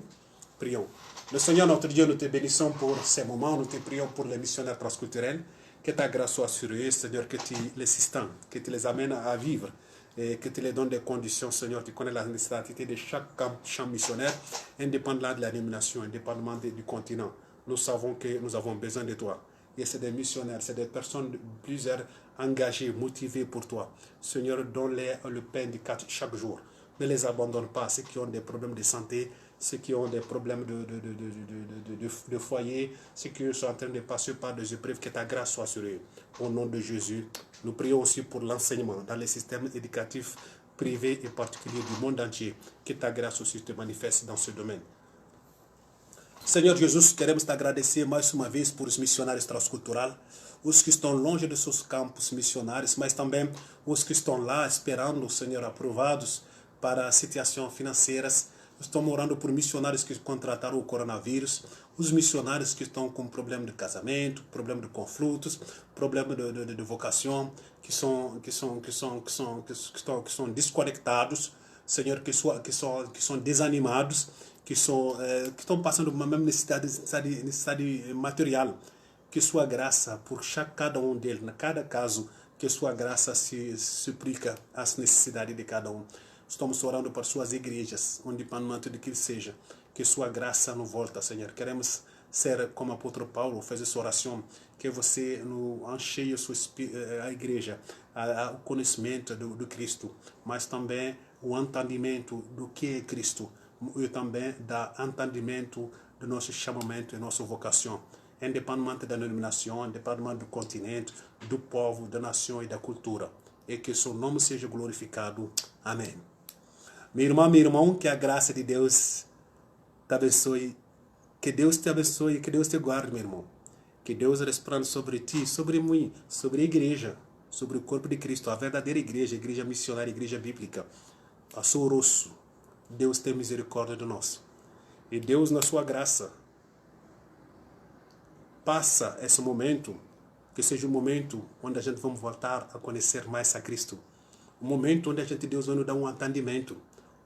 Prions. Le Seigneur notre Dieu, nous te bénissons pour ces moments, nous te prions pour les missionnaires transculturels, que ta grâce soit sur eux, Seigneur, que tu les sustains, que tu les amènes à vivre et que tu les donnes des conditions, Seigneur. Tu connais la nécessité de chaque champ missionnaire, indépendamment de la nomination, indépendamment du continent. Nous savons que nous avons besoin de toi. Et c'est des missionnaires, c'est des personnes plusieurs engagées, motivées pour toi. Seigneur, donne-les le pain du chaque jour. Ne les abandonne pas, ceux qui ont des problèmes de santé, ceux qui ont des problèmes de foyer, ceux qui sont en train de passer par des épreuves, que ta grâce soit sur eux. Au nom de Jésus, nous prions aussi pour l'enseignement dans les systèmes éducatifs privés et particuliers du monde entier. Que ta grâce aussi te manifeste dans ce domaine. Senhor Jesus, queremos te agradecer mais uma vez por os missionários transculturais, os que estão longe dos seus campos missionários, mas também os que estão lá esperando, Senhor, aprovados para situações financeiras. Estão orando por missionários que contrataram o coronavírus, os missionários que estão com problema de casamento, problema de conflitos, problema de vocação, que são desconectados, Senhor, que são desanimados, que estão passando por uma mesma necessidade material. Que sua graça, por cada um deles, em cada caso, que sua graça se suplica às necessidades de cada um. Estamos orando por suas igrejas, independente de que seja, que sua graça nos volta, Senhor. Queremos ser como o apóstolo Paulo fez essa oração, que você nos encheia a igreja, o conhecimento do Cristo, mas também o entendimento do que é Cristo, e também da entendimento do nosso chamamento e nossa vocação, independente da denominação, independente do continente, do povo, da nação e da cultura. E que seu nome seja glorificado. Amém. Minha irmã, meu irmão, que a graça de Deus te abençoe. Que Deus te abençoe, que Deus te guarde, meu irmão. Que Deus resplande sobre ti, sobre mim, sobre a igreja, sobre o corpo de Cristo, a verdadeira igreja, a igreja missionária, a igreja bíblica. A Soroço. Deus tem misericórdia de nós. E Deus, na sua graça, passa esse momento, que seja um momento onde a gente vamos voltar a conhecer mais a Cristo. Um momento onde Deus vai nos dar um entendimento,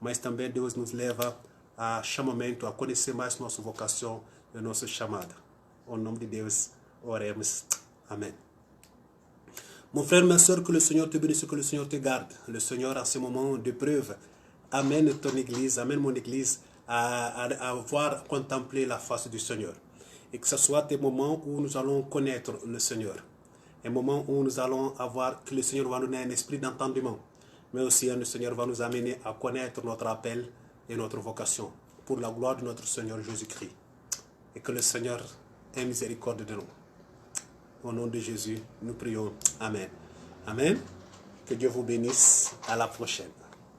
mas também Deus nos leva a chamamento, a conhecer mais nossa vocação e nossa chamada. Em nome de Deus, oremos. Amém. Mon frère, ma soeur, que le Seigneur te bénisse, que le Seigneur te garde. Le Seigneur, en ce moment de preuve, amène ton Église, amène mon Église à voir, contempler la face du Seigneur. Et que ce soit des moments où nous allons connaître le Seigneur. Un moment où nous allons avoir, que le Seigneur va nous donner un esprit d'entendement. Mais aussi, le Seigneur va nous amener à connaître notre appel et notre vocation. Pour la gloire de notre Seigneur Jésus-Christ. Et que le Seigneur ait miséricorde de nous. Au nom de Jésus, nous prions. Amen. Amen. Que Dieu vous bénisse. À la prochaine.